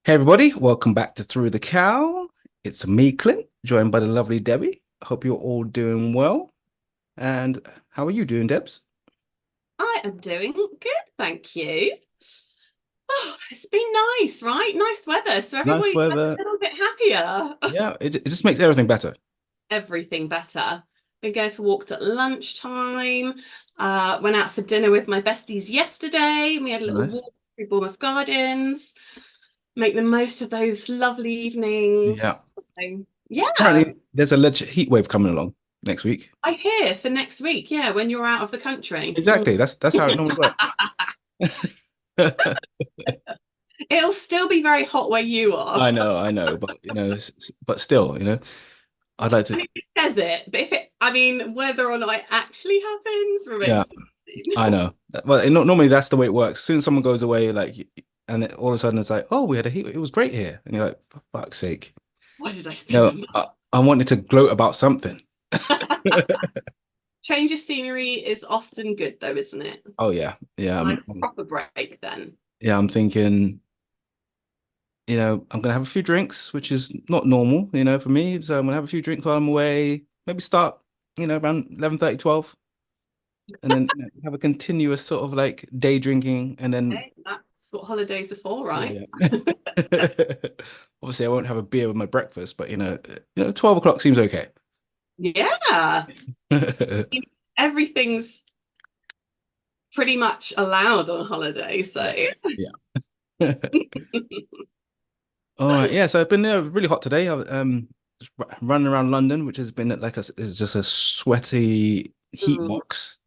Hey everybody, welcome back to Through the Cowl. It's me, Clint, joined by the lovely Debbie. Hope you're all doing well. And how are you doing, Debs? I am doing good, thank you. Oh, it's been nice, right? Nice weather, so Nice everybody's a weather. little bit happier. Yeah, it just makes everything better. Everything better. Been going for walks at lunchtime. Went out for dinner with my besties yesterday. We had a little Nice. walk through Bournemouth Gardens. Make the most of those lovely Yeah. evenings. So, yeah, Apparently, there's a legit heat wave coming along next week. I hear for next week. Yeah, when you're out of the country. Exactly. That's how it normally works. It'll still be very hot where you are. I know, but but still, I'd like to. And it says it, but if it, I mean, whether or not it actually happens Yeah, remains to be seen. I know. Well, normally that's the way it works. As soon as someone goes away, and all of a sudden it's like, oh, we had a heat. It was great here, and you're like, for fuck's sake. Why did I spend No, the I wanted to gloat about something. money? Change of scenery is often good, though, isn't it? Oh yeah, yeah, Nice proper break then. yeah. I'm thinking, I'm gonna have a few drinks, which is not normal, for me. So I'm gonna have a few drinks while I'm away. Maybe start, around 11:30, 12, and then have a continuous sort of like day drinking, and then Hey, that's what holidays are for, right? yeah, yeah. Obviously, I won't have a beer with my breakfast, but 12 o'clock seems okay. Yeah. Everything's pretty much allowed on holiday, so Yeah, yeah. All right, yeah. So I've been really hot today. I just running around London, which has been like is just a sweaty heat mm, box.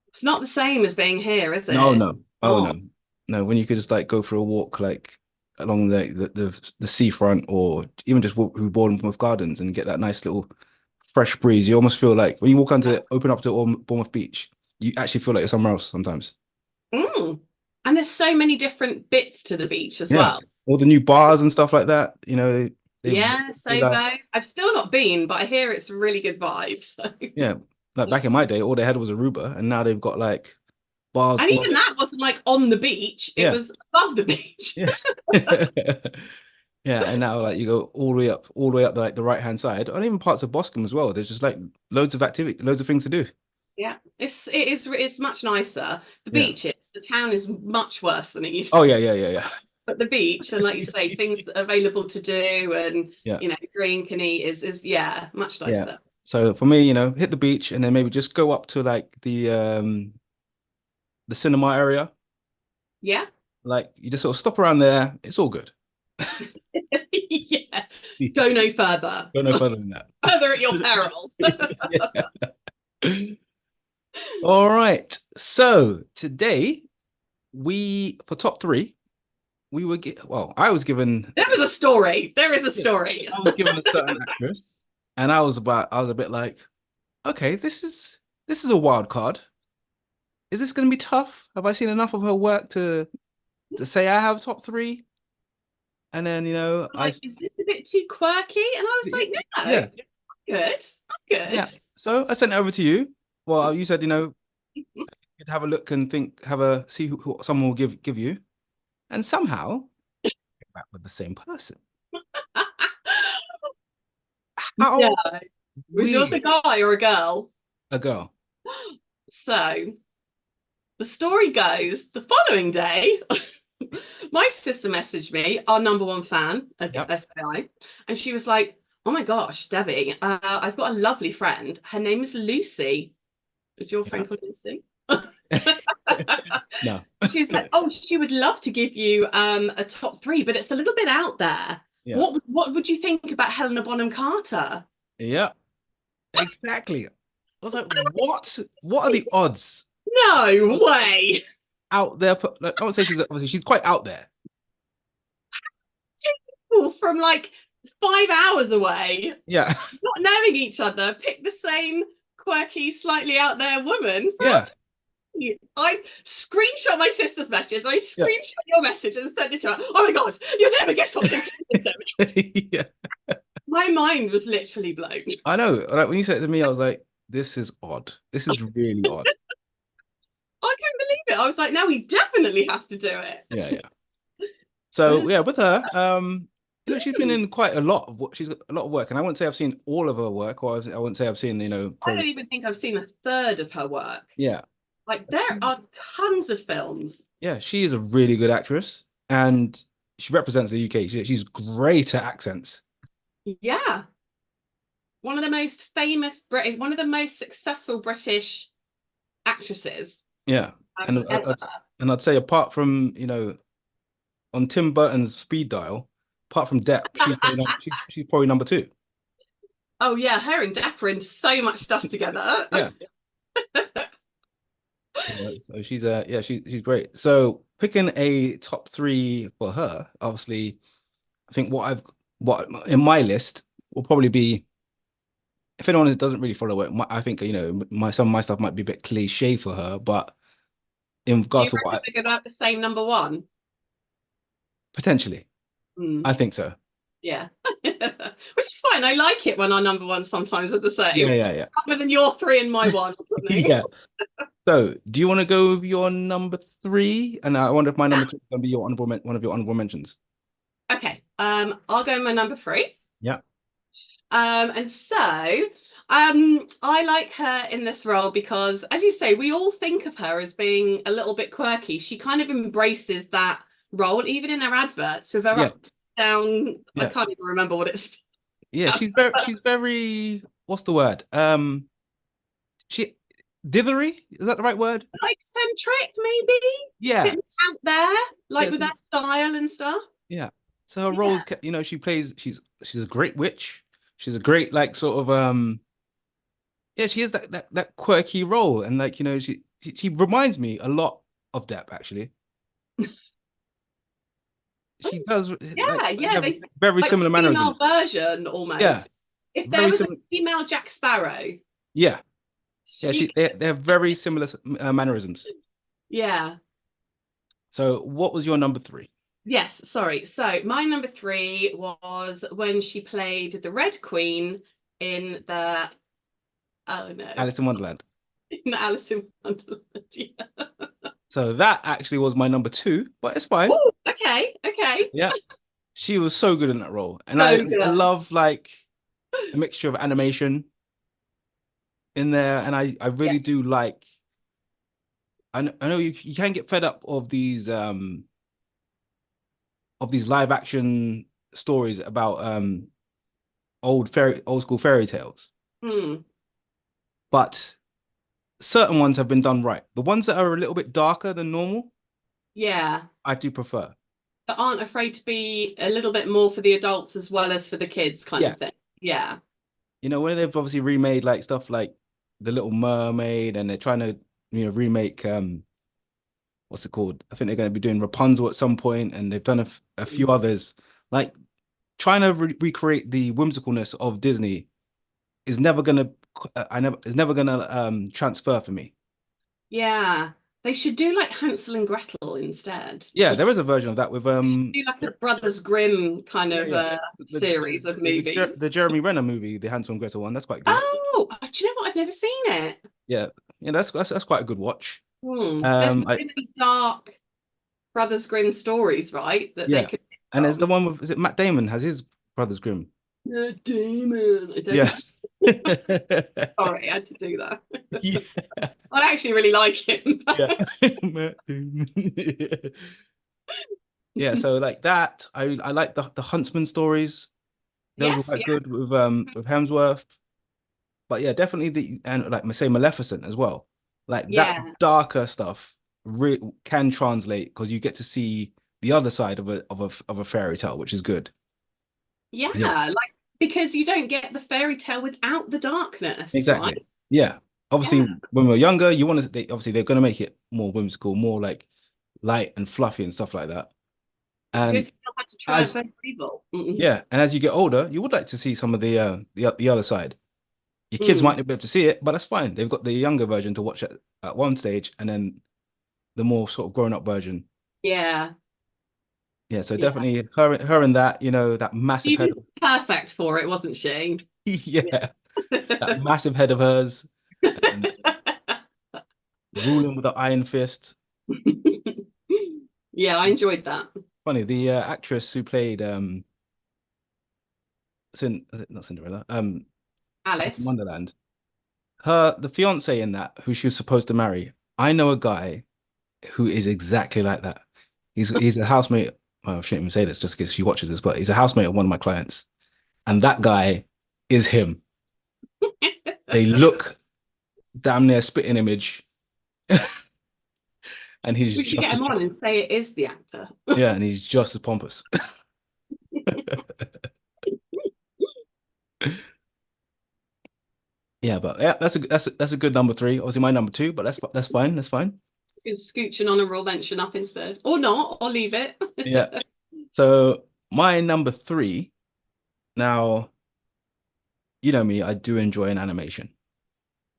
it's not the same as being here, is No, it? no, oh no, Not. no. When you could just like go for a walk like along the seafront, or even just walk through Bournemouth Gardens and get that nice little fresh breeze. You almost feel like when you walk onto open up to Bournemouth Beach, you actually feel like you're somewhere else sometimes. Mm. And there's so many different bits to the beach as Yeah, well. all the new bars and stuff like that. They've Yeah, Sobo. I've still not been, but I hear it's really good vibes. So. yeah, like back in my day, all they had was Aruba, and now they've got like bars And all even that wasn't like on the beach, it yeah, was above the beach. yeah. Yeah, and now like you go all the way up like the right hand side, and even parts of Boscombe as well. There's just like loads of activity, loads of things to do. Yeah, it's much nicer. The Yeah. beach is the town is much worse than it used Oh to yeah, be. yeah, yeah, yeah. But the beach and like you say, things that are available to do and Yeah, drink and eat is yeah, much yeah. nicer. So for me, hit the beach and then maybe just go up to like the cinema area. Yeah. Like you just sort of stop around there. It's all good. Yeah. Go no further. Go no further than that. Further at your peril. Yeah. All right. So today we for top three, I was given There was a story. There is a yeah, story. I was given a certain actress, and I was a bit like, okay, this is a wild card. Is this going to be tough? Have I seen enough of her work to say I have top three? And then I Like, is this a bit too quirky? And I was like, no, yeah, good. I'm yeah. good. So I sent it over to you. Well, you said you'd have a look and think, have a see who someone will give you, and somehow get back with the same person. Yeah. How Was yours a weird. guy or a girl? A girl. So the story goes the following day, my sister messaged me, our number one fan, Yep. FYI, and she was like, oh my gosh, Debbie, I've got a lovely friend. Her name is Lucy. Is your Yeah. friend called Lucy? No. She was like, oh, she would love to give you a top three, but it's a little bit out there. Yeah. What would you think about Helena Bonham Carter? Yeah. Exactly. I was like, what? What are the odds No way. out there? Like, I would say she's quite out there. People from like 5 hours away, Yeah. not knowing each other, pick the same quirky, slightly out there woman for Yeah. I screenshot my sister's message. I Yeah. screenshot your message and sent it to her. Oh my god, you'll never guess what's included them. Yeah. My mind was literally blown. I know. Like when you said it to me, I was like, this is odd. This is really odd. I couldn't believe it. I was like, no, we definitely have to do it. Yeah, yeah. So yeah, with her, she's been in quite a lot of she's got a lot of work, and I wouldn't say I've seen all of her work, or I wouldn't say I've seen, I probably don't even think I've seen a third of her work. yeah. Like there are tons of films. Yeah, she is a really good actress, and she represents the UK. She's great at accents. Yeah. One of the most famous British, one of the most successful British actresses Yeah, and ever. I'd say apart from on Tim Burton's Speed Dial, apart from Depp, she's probably number two. Oh yeah, her and Depp are in so much stuff together. Yeah, so she's yeah, she's great. So picking a top three for her, obviously, I think what in my list will probably be, if anyone doesn't really follow it, I think my some of my stuff might be a bit cliche for her, but in Do you regards to reckon we're going to have the same number one? potentially, Mm, I think so. yeah. Which is fine. I like it when our number ones sometimes are the Yeah, same. yeah, yeah, Other than your three and my one or something. yeah. So, do you want to go with your number three? And I wonder if my number two is going to be one of your honorable mentions. Okay. I'll go with my number three. Yeah, And so I like her in this role because, as you say, we all think of her as being a little bit quirky. She kind of embraces that role, even in her adverts with her yeah, up down. I yeah, can't even remember what it's. yeah. She's very. What's the word? She dithery. Is that the right word? Like eccentric, maybe a bit Yeah, out there, like yes, with that style and stuff. yeah. So her Yeah, roles, she plays. She's a great witch. She's a great like sort of yeah. She has that quirky role, and like she reminds me a lot of Depp actually. She does yeah, like yeah. have They very like similar the female mannerisms. version Yeah, almost. If there very was a similar. female Jack Sparrow, Yeah, yeah. she, They have very similar mannerisms. yeah. So, what was your number three? Yes, sorry. So my number three was when she played the Red Queen in the oh no, Alice in Wonderland. in the Alice in Wonderland. Yeah. So that actually was my number two, but it's fine. Oh, okay, okay. Yeah, she was so good in that role, and I So I good. love like a mixture of animation in there, and I Yeah. really do like. I know you can get fed up of these live action stories about old school fairy tales, Hmm. but certain ones have been done right. The ones that are a little bit darker than normal, Yeah. I do prefer. That aren't afraid to be a little bit more for the adults as well as for the kids, kind Yeah. of thing. Yeah. When they've obviously remade like stuff like The Little Mermaid, and they're trying to, remake what's it called? I think they're going to be doing Rapunzel at some point, and they've done a few others. Like trying to recreate the whimsicalness of Disney is never gonna is never gonna transfer for me. Yeah. They should do like Hansel and Gretel instead. Yeah, there is a version of that with Do like a Brothers Grimm kind yeah, of yeah. The, series of movies. the Jeremy Renner movie, the Hansel and Gretel one, that's quite good. Oh, do you know what? I've never seen it. Yeah, yeah, that's quite a good watch. There's so I many dark Brothers Grimm stories, right? That they yeah, could pick and there's the from. one with, is it Matt Damon has his Brothers Grimm? Demon. I don't Yeah. know. Sorry, I had to do that. Yeah. I actually really like him. Yeah. Matt Damon. Yeah, so like that, I like the Huntsman stories. Those were Yes, quite yeah, good with Hemsworth. But yeah, definitely and like say Maleficent as well. Like that yeah, darker stuff can translate because you get to see the other side of a fairy tale, which is good. yeah. Yeah, Like because you don't get the fairy tale without the darkness, right? exactly. Yeah. Obviously, Yeah, when we are younger, you want to obviously they're gonna make it more whimsical, more like light and fluffy and stuff like that. but good And still had to triumph as over evil. yeah, and as you get older, you would like to see some of the other side. Your kids Mm. might not be able to see it, but that's fine. They've got the younger version to watch at one stage, and then the more sort of grown up version. Yeah, Yeah, so yeah. definitely her and that, that massive She head was of perfect for it, wasn't she? yeah, that massive head of hers, and ruling with an iron fist. Yeah, I enjoyed that. funny. The actress who played not Cinderella, Alice in Alice. Wonderland. The fiance in that, who she was supposed to marry. I know a guy who is exactly like that. He's a housemate. Well, I shouldn't even say this just because she watches this, but he's a housemate of one of my clients, and that guy is him. They look damn near spitting image, and he's We should just get as him on and say it is the actor. yeah, and he's just as pompous. Yeah, but yeah, that's a good number three. Obviously, my number two, but that's fine. That's fine. Is scooching honorable mention up instead, or not, or leave it. Yeah. So my number three. Now, you know me, I do enjoy an animation.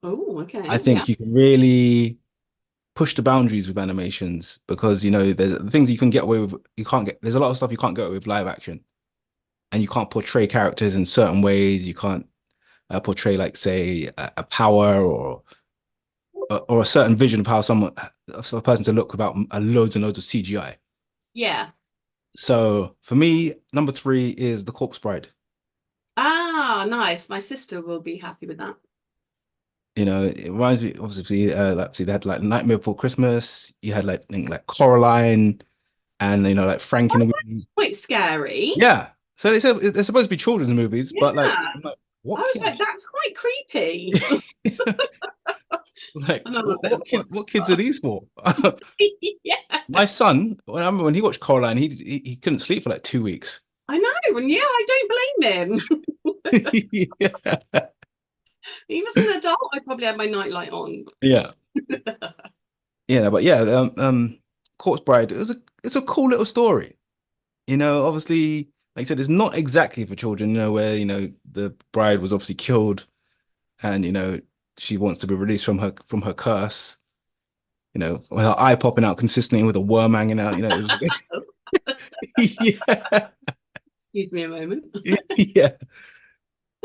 Oh, I okay, yeah, think you can really push the boundaries with animations because there's the things you can get away with. You can't get. There's a lot of stuff you can't get away with live action, and you can't portray characters in certain ways. You can't portray, like, say, a power or a certain vision of how of a person to look without loads and loads of CGI. yeah. So for me, number three is The Corpse Bride. Ah, nice. My sister will be happy with that. It reminds me, obviously, like, see, they had like Nightmare Before Christmas. You had like, I think, like Coraline, and like Frank in Oh, the Wind. that's quite scary. Yeah. So they said they're supposed to be children's movies, but like, Yeah. I'm like, I what was like, kids? that's quite creepy. Like, And I'm a what bit of what a kid what kids are monster. these for? Yeah, My son, when I remember when he watched Coraline, he couldn't sleep for like 2 weeks. I know. And yeah, I don't blame him. Yeah. Even as an adult, I probably had my nightlight on. Yeah. Yeah, but yeah, Corpse Bride, it's a cool little story. Obviously, like I said, it's not exactly for children, where, the bride was obviously killed and, she wants to be released from her curse, with her eye popping out consistently with a worm hanging out, it was yeah. Excuse me a moment. Yeah.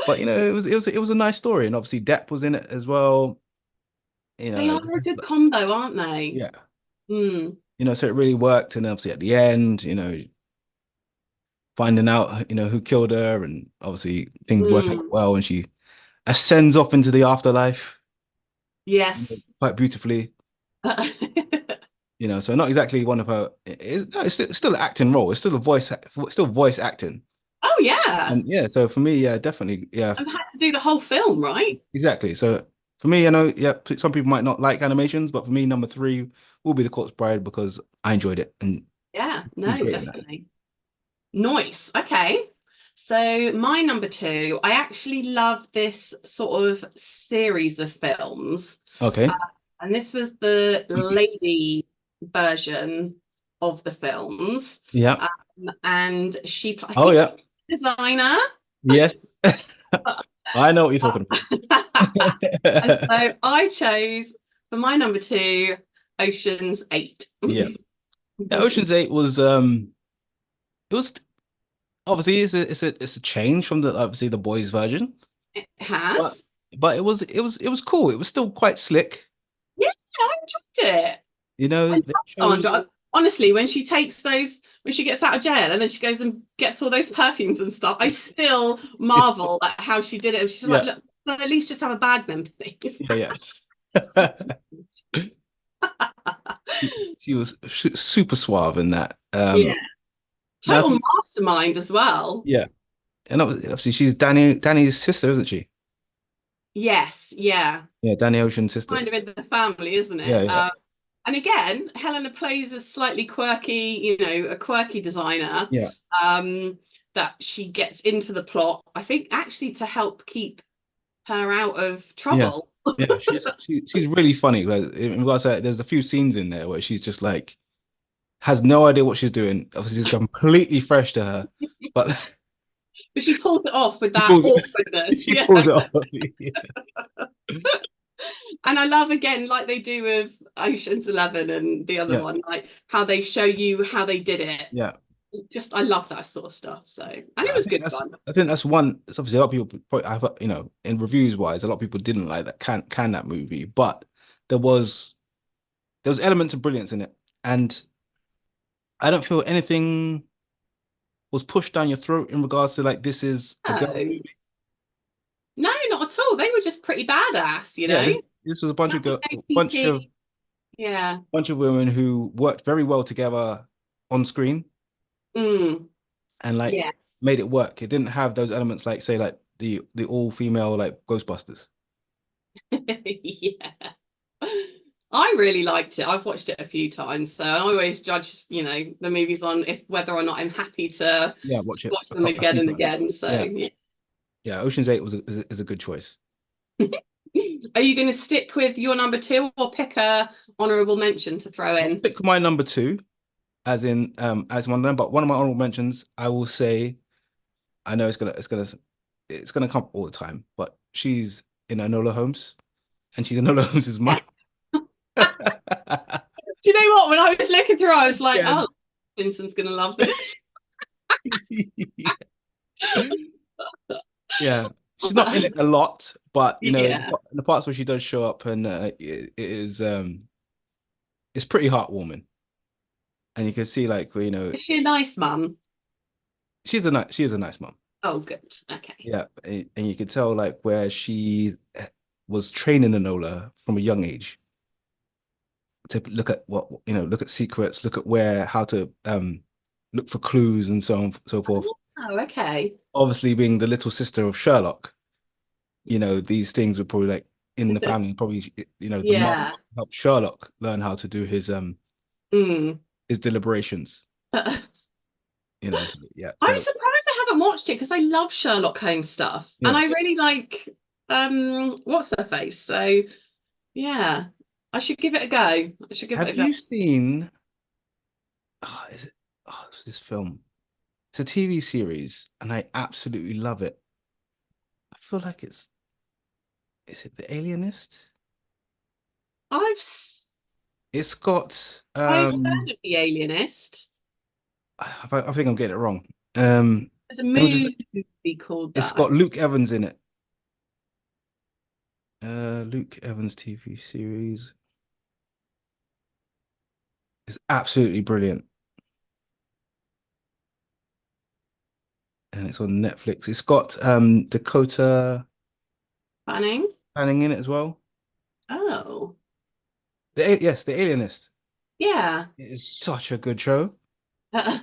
But it was a nice story. And obviously Depp was in it as well. They are a good combo, aren't they? Yeah. Hmm. So it really worked. And obviously at the end, finding out, who killed her, and obviously things working out Hmm. well, and she ascends off into the afterlife Yes. quite beautifully. So not exactly one of her. No, it's still an acting role. It's still voice acting. Oh yeah. And yeah, so for me, yeah, definitely, yeah, And had to do the whole film, right? exactly. So for me, I know, yeah, some people might not like animations, but for me, number three will be The Corpse Bride because I enjoyed it and Yeah, she was no, great in that. definitely. Nice. Okay. So my number two, I actually love this sort of series of films. Uh, Okay. and this was the lady version of the films. Yeah. And I Oh think yeah. she's a designer. Yes. I know what you're talking And about. so I chose for my number two, Ocean's 8. Yeah. Yeah, Ocean's 8 it was obviously it's a change from the obviously the boys version, It but has. it was cool. It was still quite slick. Yeah, I enjoyed it. They So showed enjoy. Honestly, when she takes those, when she gets out of jail and then she goes and gets all those perfumes and stuff, I still marvel at how she did it. She's like, yeah, look, at least just have a bag then, please. yeah, yeah. She was super suave in that. Yeah, And I total think, mastermind as well. yeah, and obviously she's Danny's sister, isn't she? Yes, yeah, Yeah, Danny Ocean's sister. kind of in the family, isn't Yeah, it? yeah, And again, Helena plays a slightly quirky, a quirky designer yeah, um, that she gets into the plot, I think actually to help keep her out of yeah, trouble. yeah. She's really funny. Like, in regards to that, there's a few scenes in there where she's just like has no idea what she's doing. Obviously, it's completely fresh to her, but But she pulls it off with she that pulls it. awkwardness. She Yeah. pulls it off. And I love again, like they do with Ocean's 11 and the other Yeah, one, like how they show you how they did it. yeah. Just I love that sort of stuff. So and it I was think good that's fun. I think that's one. It's obviously a lot of people probably have, in reviews wise, a lot of people didn't like that can that movie, but there was there was elements of brilliance in it, and I don't feel anything was pushed down your throat in regards to like this is a girl No, movie. no, not at all. They were just pretty badass, you Yeah, know. this was a bunch of Nothing girl, OTT. Yeah. bunch of women who worked very well together on screen Mm, and like yes. made it work. It didn't have those elements like say like the all female like Ghostbusters. Yeah. I really liked it. I've watched it a few times, so I always judge, the movies on if whether or not I'm happy to Yeah, watch it watch them a again few and times. again. So, Yeah, yeah. yeah. Ocean's 8 is a good choice. Are you going to stick with your number two or pick a honorable mention to throw I'll in? stick with my number two, as in as one of them. But one of my honorable mentions, I will say, I know it's gonna come all the time, but she's in Enola Holmes, and she's Enola Holmes's mum. Yes. Do you know what? When I was looking through, I was like, Yeah. oh, Vincent's going to love this. Yeah, she's not in it a lot, but Yeah. in the parts where she does show up, and it is it's pretty heartwarming, and you can see like Is she a nice mum? she is a nice mom. Oh, good. Okay. Yeah, and you could tell like where she was training Enola from a young age to look at look at secrets, look at where how to look for clues and so on so forth. Oh, okay. Obviously, being the little sister of Sherlock, these things were probably like in the family. Probably, the mom Yeah. helped Sherlock learn how to do Mm. his deliberations. I'm So, yeah. So surprised I haven't watched it because I love Sherlock Holmes stuff and yeah. I really like what's her face. So yeah, I should give it a go. I should give it a Have go. you seen? Is it? It's this film. It's a TV series, and I absolutely love it. I feel like it's. Is it The Alienist? I've s- It's got. I've heard of The Alienist. I think I'm getting it wrong. Um, There's a let me just. movie called It's that. got Luke Evans in it. Luke Evans TV series is absolutely brilliant, and it's on Netflix. It's got Dakota Fanning. Fanning in it as well. Oh, Yes, The Alienist. yeah. It is such a good show. Uh,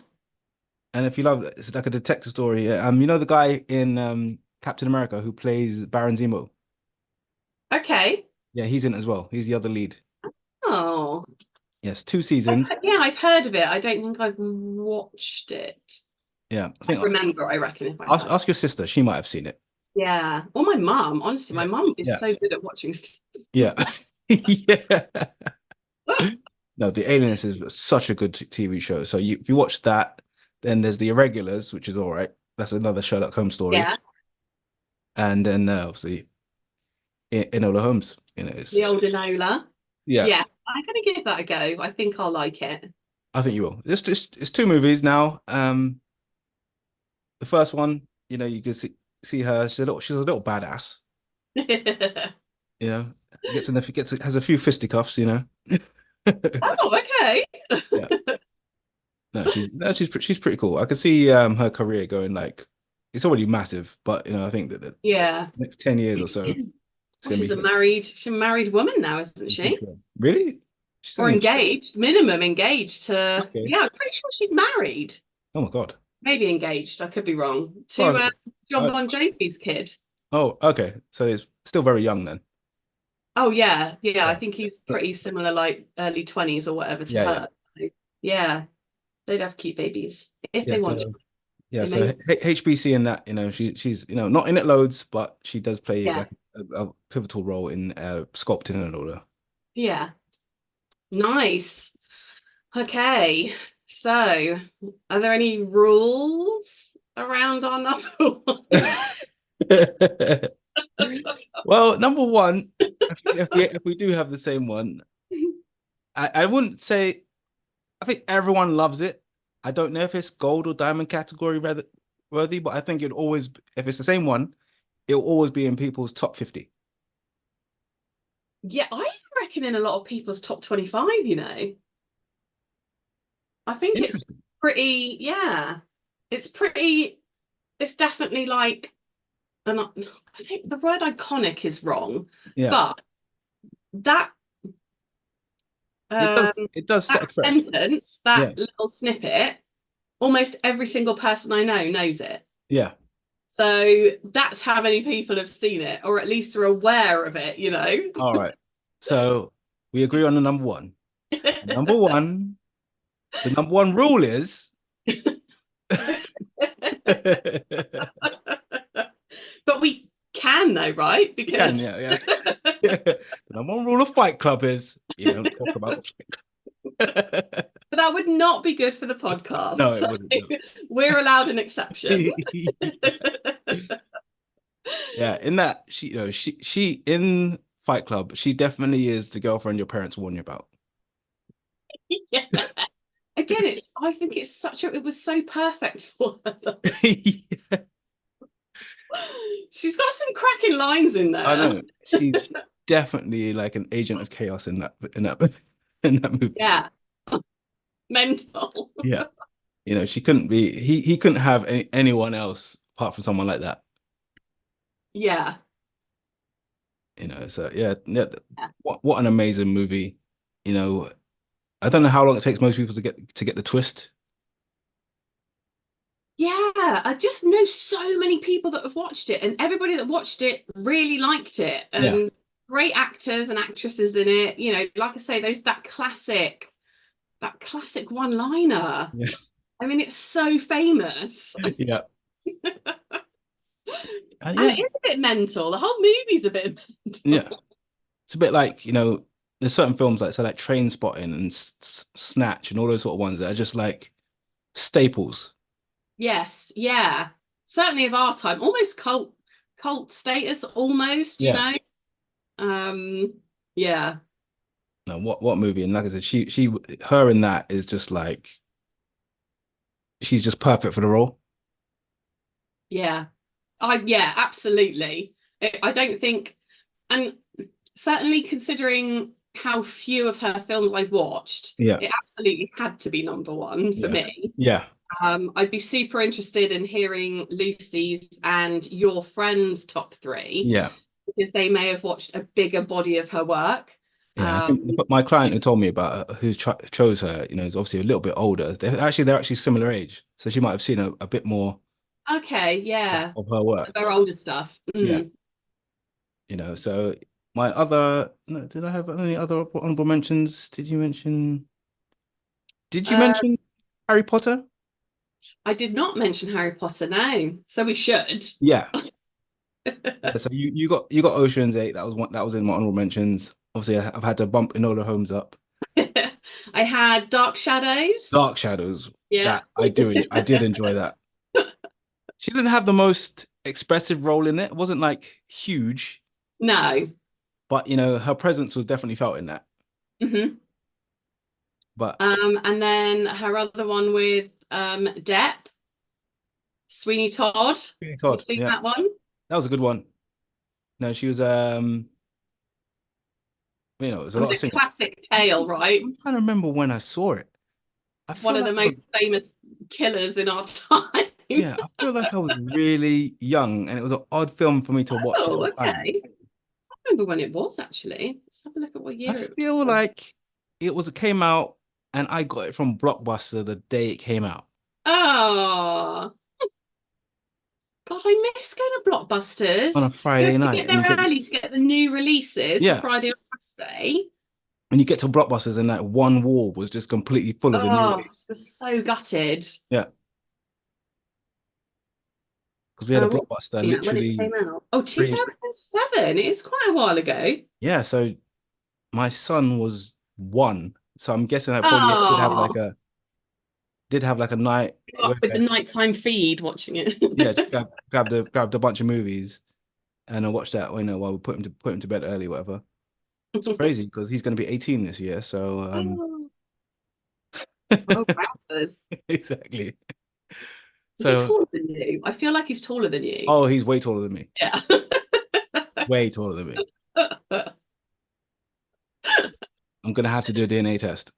And if you love it, it's like a detective story. The guy in Captain America who plays Baron Zemo. okay. Yeah, he's in it as well. He's the other lead. Oh, Yes, 2 seasons. yeah. I've heard of it. I don't think I've watched it. Yeah, I I think remember, I reckon, if I ask had. ask your sister. She might have seen it. Yeah. Or my mum. Honestly, my Yeah, mum is yeah, so good at watching stuff. yeah, yeah. No, The Alienist is such a good TV show. So if you watch that, then there's The Irregulars, which is all right. That's another Sherlock Holmes story, Yeah. and then obviously Enola Holmes. The It's old Enola. yeah. Yeah. I'm gonna give that a go. I think I'll like it. I think you will. It's two movies now. The first one, you can see her. She's a little badass. You know, has a few fisticuffs. Oh, okay. Yeah. No, she's pretty cool. I could see her career going like it's already massive, but I think that the Yeah. next 10 years or so it's Well, gonna be she's a married woman now, isn't for she? sure. Really? She's Or only engaged, minimum engaged to, okay. yeah, I'm pretty sure she's married. Oh my God. Maybe engaged, I could be wrong. As far To as John I, Bon Jovi's kid. oh, okay. So it's still very young then. Oh yeah, yeah. I Yeah. think he's But pretty similar, like early 20s or whatever to yeah, yeah. her. So, yeah, they'd have cute babies if Yeah, they want. so yeah, They so may. HBC in that, she's not in it loads, but she does play Yeah, like a pivotal role in sculpting and all that. yeah. Nice. Okay. So, are there any rules around our number one? Well, number one, if we do have the same one, I wouldn't say I think everyone loves it. I don't know if it's gold or diamond category rather worthy, but I think it'd always if it's the same one, it'll always be in people's top 50. Yeah, I reckon in a lot of people's top 25, you know. I think it's Interesting. pretty, yeah. It's pretty, it's definitely like, and I don't, the word iconic is wrong, Yeah. but that It um does. It does set a that trend. sentence, that Yeah. little snippet, almost every single person I know knows it. Yeah. So that's how many people have seen it, or at least are aware of it, you know? All right. So we agree on the number one. Number one, the number one rule is you But we can though, right? can, Because yeah, yeah. The number one rule of Fight Club is you don't talk about Fight Club. but that would not be good for the podcast. No, it So wouldn't. No. we're allowed an exception. Yeah, in that she in Fight Club, she definitely is the girlfriend your parents warn you about. Yeah. Again, I think it's such a it was so perfect for her. She's got some cracking lines in I there. know. She's definitely like an agent of chaos in that in that movie. Yeah, mental. Yeah. She couldn't be he couldn't have anyone else apart from someone like that. Yeah. So yeah, yeah. What an amazing movie. You know, I don't know how long it takes most people to get the twist. Yeah, I just know so many people that have watched it, and everybody that watched it really liked it. Yeah. And great actors and actresses in it. You know, like I say, those that classic one-liner. Yeah. I mean, it's so famous. Yeah. And Yeah. it is a bit mental. The whole movie's a bit Yeah. mental. It's a bit like, there's certain films like Train Spotting and Snatch and all those sort of ones that are just like staples. Yes, yeah. Certainly of our time. Almost cult status, almost, you Yeah. know. Um, yeah, No, what movie? And like I said, her in that is just like she's just perfect for the role. yeah. Yeah, absolutely. I don't think, and certainly considering how few of her films I've watched, Yeah. it absolutely had to be number one for Yeah. me. Yeah. I'd be super interested in hearing Lucy's and your friends' top three Yeah. because they may have watched a bigger body of her work. Yeah, I think Um, but my client who told me about who chose her, is obviously a little bit older. They're actually similar age, so she might have seen a bit more okay, yeah, of her work. their older stuff. Yeah, Mm. so my other no, did I have any other honorable mentions? Did you Uh, mention Harry Potter? I did not mention Harry Potter now, so we should. Yeah. Yeah, so you got Ocean's 8. That was one that was in my honorable mentions. Obviously, I've had to bump Enola Holmes up. I had Dark Shadows. Dark Shadows. Yeah. That I did enjoy that. She didn't have the most expressive role in it. It wasn't like huge, No. but her presence was definitely felt in that. Hmm. But And then her other one with Depp, Sweeney Todd. Really You've Todd, seen yeah, that one? that was a good one. No, she was it was a I lot mean, of a singing. classic tale, right? I'm trying to remember when I saw it. I One feel of like the most famous killers in our time. I feel like I was really young, and it was an odd film for me to watch at Oh, the time. okay. I remember when it was actually. Let's have a look at what I year it feel was. like it came out, and I got it from Blockbuster the day it came out Oh, God, I miss going to on a Blockbusters. You Friday have to night, get and there early to get the new releases for yeah, Friday or Saturday. and you get to Blockbusters, and that one wall was just completely full of the new Oh, release. I was so gutted. Yeah, because we had a What Blockbuster yeah, when it literally came out? Oh, three. 2007. It is quite a while ago. Yeah, so my son was one, so I'm guessing I probably Oh, did have like a night up where with the nighttime feed watching yeah, just it. grabbed a bunch of movies and I watched that, while we put him to bed early, whatever. It's crazy because he's going to be 18 this year, so Oh, oh, wowzers. exactly. Is he So taller than you? I feel like he's taller than you. oh, he's way taller than me, Yeah. way taller than me. I'm gonna have to do a DNA test.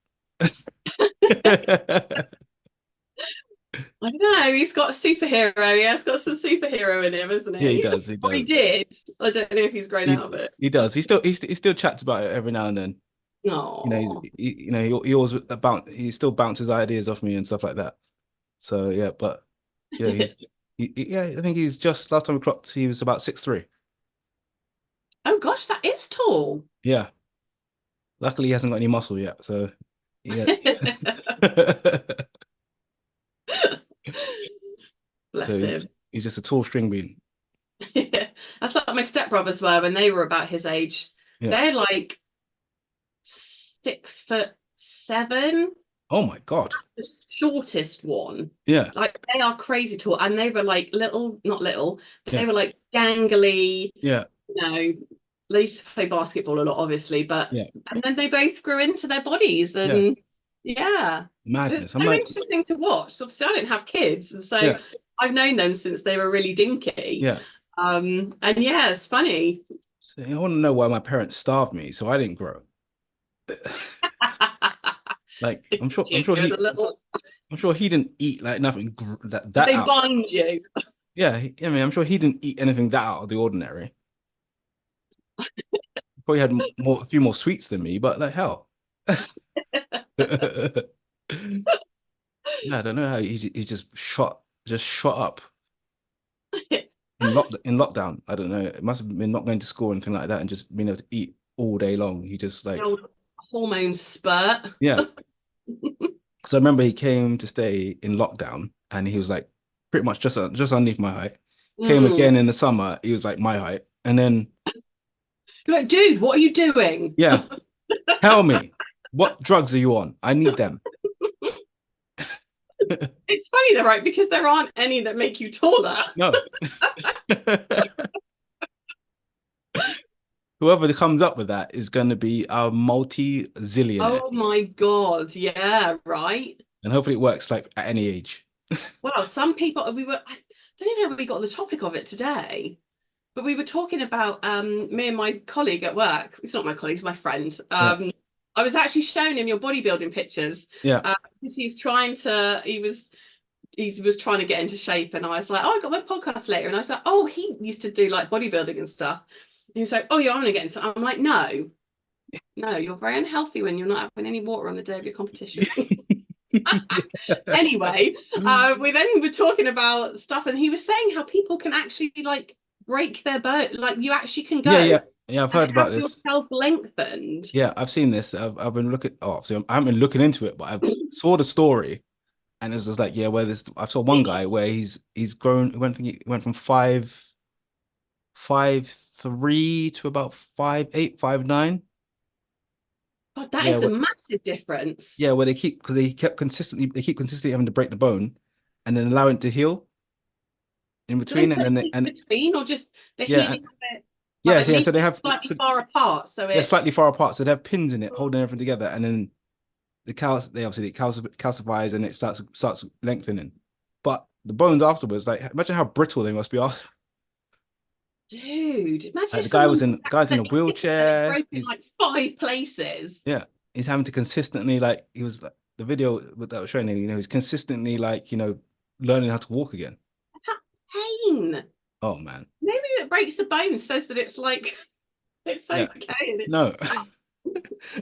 know, he's got a superhero. Yeah, he's got some superhero in him, hasn't Yeah, he he? does. He Or he does. did. I don't know if he's grown out of it. He does. He still chats about it every now and then. You know, Oh. he always he still bounces ideas off me and stuff like that. So yeah, but yeah, yeah, I think he's just last time we clocked, he was about 6'3". Oh gosh, that is tall. Yeah. Luckily he hasn't got any muscle yet. So yeah. So Bless him. he's just a tall string bean. That's like my stepbrothers were when they were about his age. Yeah. They're like 6'7". Oh my God. That's the shortest one. Yeah. Like they are crazy tall, and they were like little, not little. They Yeah. were like gangly. Yeah. You know, they used to play basketball a lot, obviously, but Yeah. and then they both grew into their bodies, Yeah. and yeah, it's Madness. I'm so like, interesting to watch. Obviously, I don't have kids, and so yeah. I've known them since they were really dinky. Yeah. And yeah, it's funny. So I want to know why my parents starved me so I didn't grow. Like You're a little. I'm sure he didn't eat like nothing Did that they out. bind you? Yeah, I mean, I'm sure he didn't eat anything that out of the ordinary. Probably had a few more sweets than me, but like hell. Yeah, I don't know how he's just shot up in lockdown. I don't know. It must have been not going to school or anything like that, and just being able to eat all day long. He just The like old hormone spurt. yeah. So I remember he came to stay in lockdown, and he was like pretty much just underneath my height. Came Mm. again in the summer. He was like my height, and then You're like, dude, what are you doing? yeah, tell me what drugs are you on? I need them. It's funny though, right? Because there aren't any that make you taller. No. Whoever comes up with that is going to be a multi-zillionaire. Oh my God. Yeah, right. And hopefully it works like at any age. Well, some people I don't even know how we got on the topic of it today, but we were talking about me and my colleague at work. It's not my colleague, it's my friend. Yeah. I was actually showing him your bodybuilding pictures. Yeah. Because he was trying to get into shape, and I was like, oh, I got my podcast later, and I was like, oh, he used to do like bodybuilding and stuff. And he was like, oh yeah, I'm gonna get into. I'm like, no, you're very unhealthy when you're not having any water on the day of your competition. Anyway, we then were talking about stuff, and he was saying how people can actually like break their bone, like you actually can go Yeah, I've and heard about have this. yourself lengthened. Yeah, I've seen this. I've been looking. Oh, obviously, I haven't been looking into it, but I've saw the story, and it's just like, yeah, where this. I saw one guy where he's grown. He went from 5'3" to about 5'8", 5'9". God, that Yeah, is a massive difference. yeah, where they keep consistently having to break the bone, and then allow it to heal in Do they between, put and it then in between, or just the yeah, healing of it, yeah, like at so, yeah. So least they have slightly far apart, so they're it. slightly far apart, so they have pins in it holding everything together, and then they obviously it calcifies and it starts lengthening. But the bones afterwards, like imagine how brittle they must be after. Dude, imagine Like if someone guy's in a accidentally wheelchair. broken He's like 5 places. yeah, he's having to consistently like he was like the video that was showing him, he's consistently like, learning how to walk again. That pain. Oh man. Nobody that breaks a bone says that it's like it's Yeah. okay and it's No.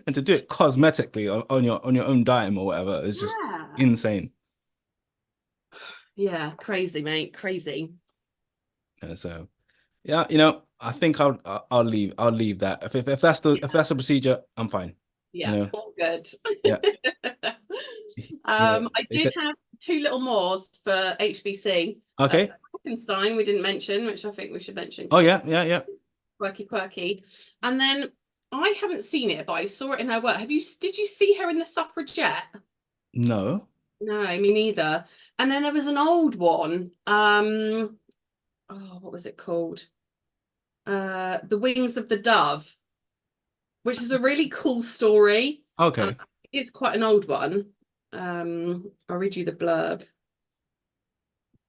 And to do it cosmetically on your own dime or whatever is just yeah. insane. Yeah, crazy, mate, crazy. Yeah, so yeah, I think I'll leave that. If that's the procedure, I'm fine. Yeah, all good. Yeah. I did have two little mores for HBC. Okay. Frankenstein we didn't mention, which I think we should mention. Oh yeah. Quirky. And then I haven't seen it, but I saw it in her work. Did you see her in The Suffragette? No. No, me neither. And then there was an old one. What was it called? The Wings of the Dove, which is a really cool story. Okay. It's quite an old one. I'll read you the blurb.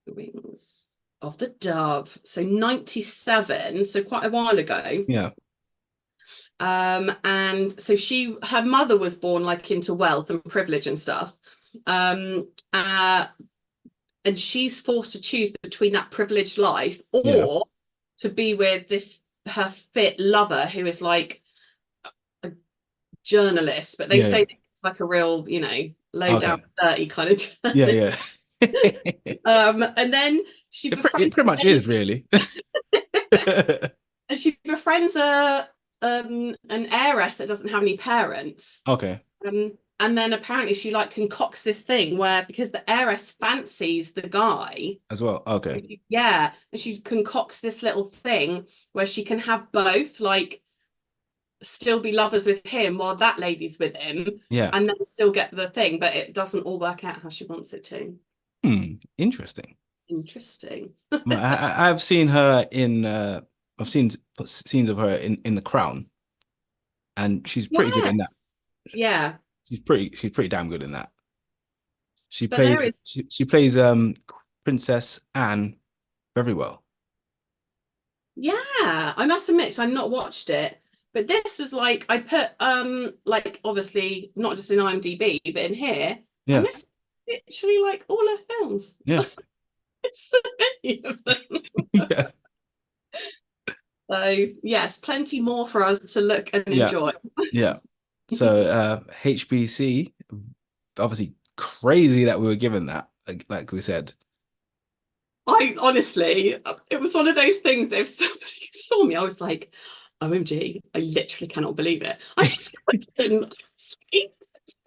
The Wings of the Dove. So 97, so quite a while ago. Yeah. And so her mother was born like into wealth and privilege and stuff. and she's forced to choose between that privileged life Yeah. or to be with this her fit lover who is like a journalist, but they Yeah. say Yeah. it's like a real, low down Okay. 30 kind of Yeah. journalist. Yeah. And then she It befriends pretty much is really. and she befriends an heiress that doesn't have any parents. Okay. And then apparently she like concocts this thing where because the heiress fancies the guy, As well. Okay. yeah, and she concocts this little thing where she can have both, like still be lovers with him while that lady's with him, Yeah. and then still get the thing, but it doesn't all work out how she wants it to. Interesting. Interesting. I've seen her in I've seen scenes of her in The Crown, and she's pretty good in that. Yes. Yeah. She's pretty damn good in that. She But there plays is, she plays Princess Anne very well. yeah, I must admit, I've not watched it, but this was like I put like obviously not just in IMDb, but in here, and Yeah. this is literally like all her films. Yeah. It's so many of them. Yeah. So yes, plenty more for us to look and Yeah. enjoy. Yeah. So HBC, obviously crazy that we were given that, like we said. I honestly, it was one of those things. If somebody saw me, I was like, "OMG, I literally cannot believe it." I just couldn't see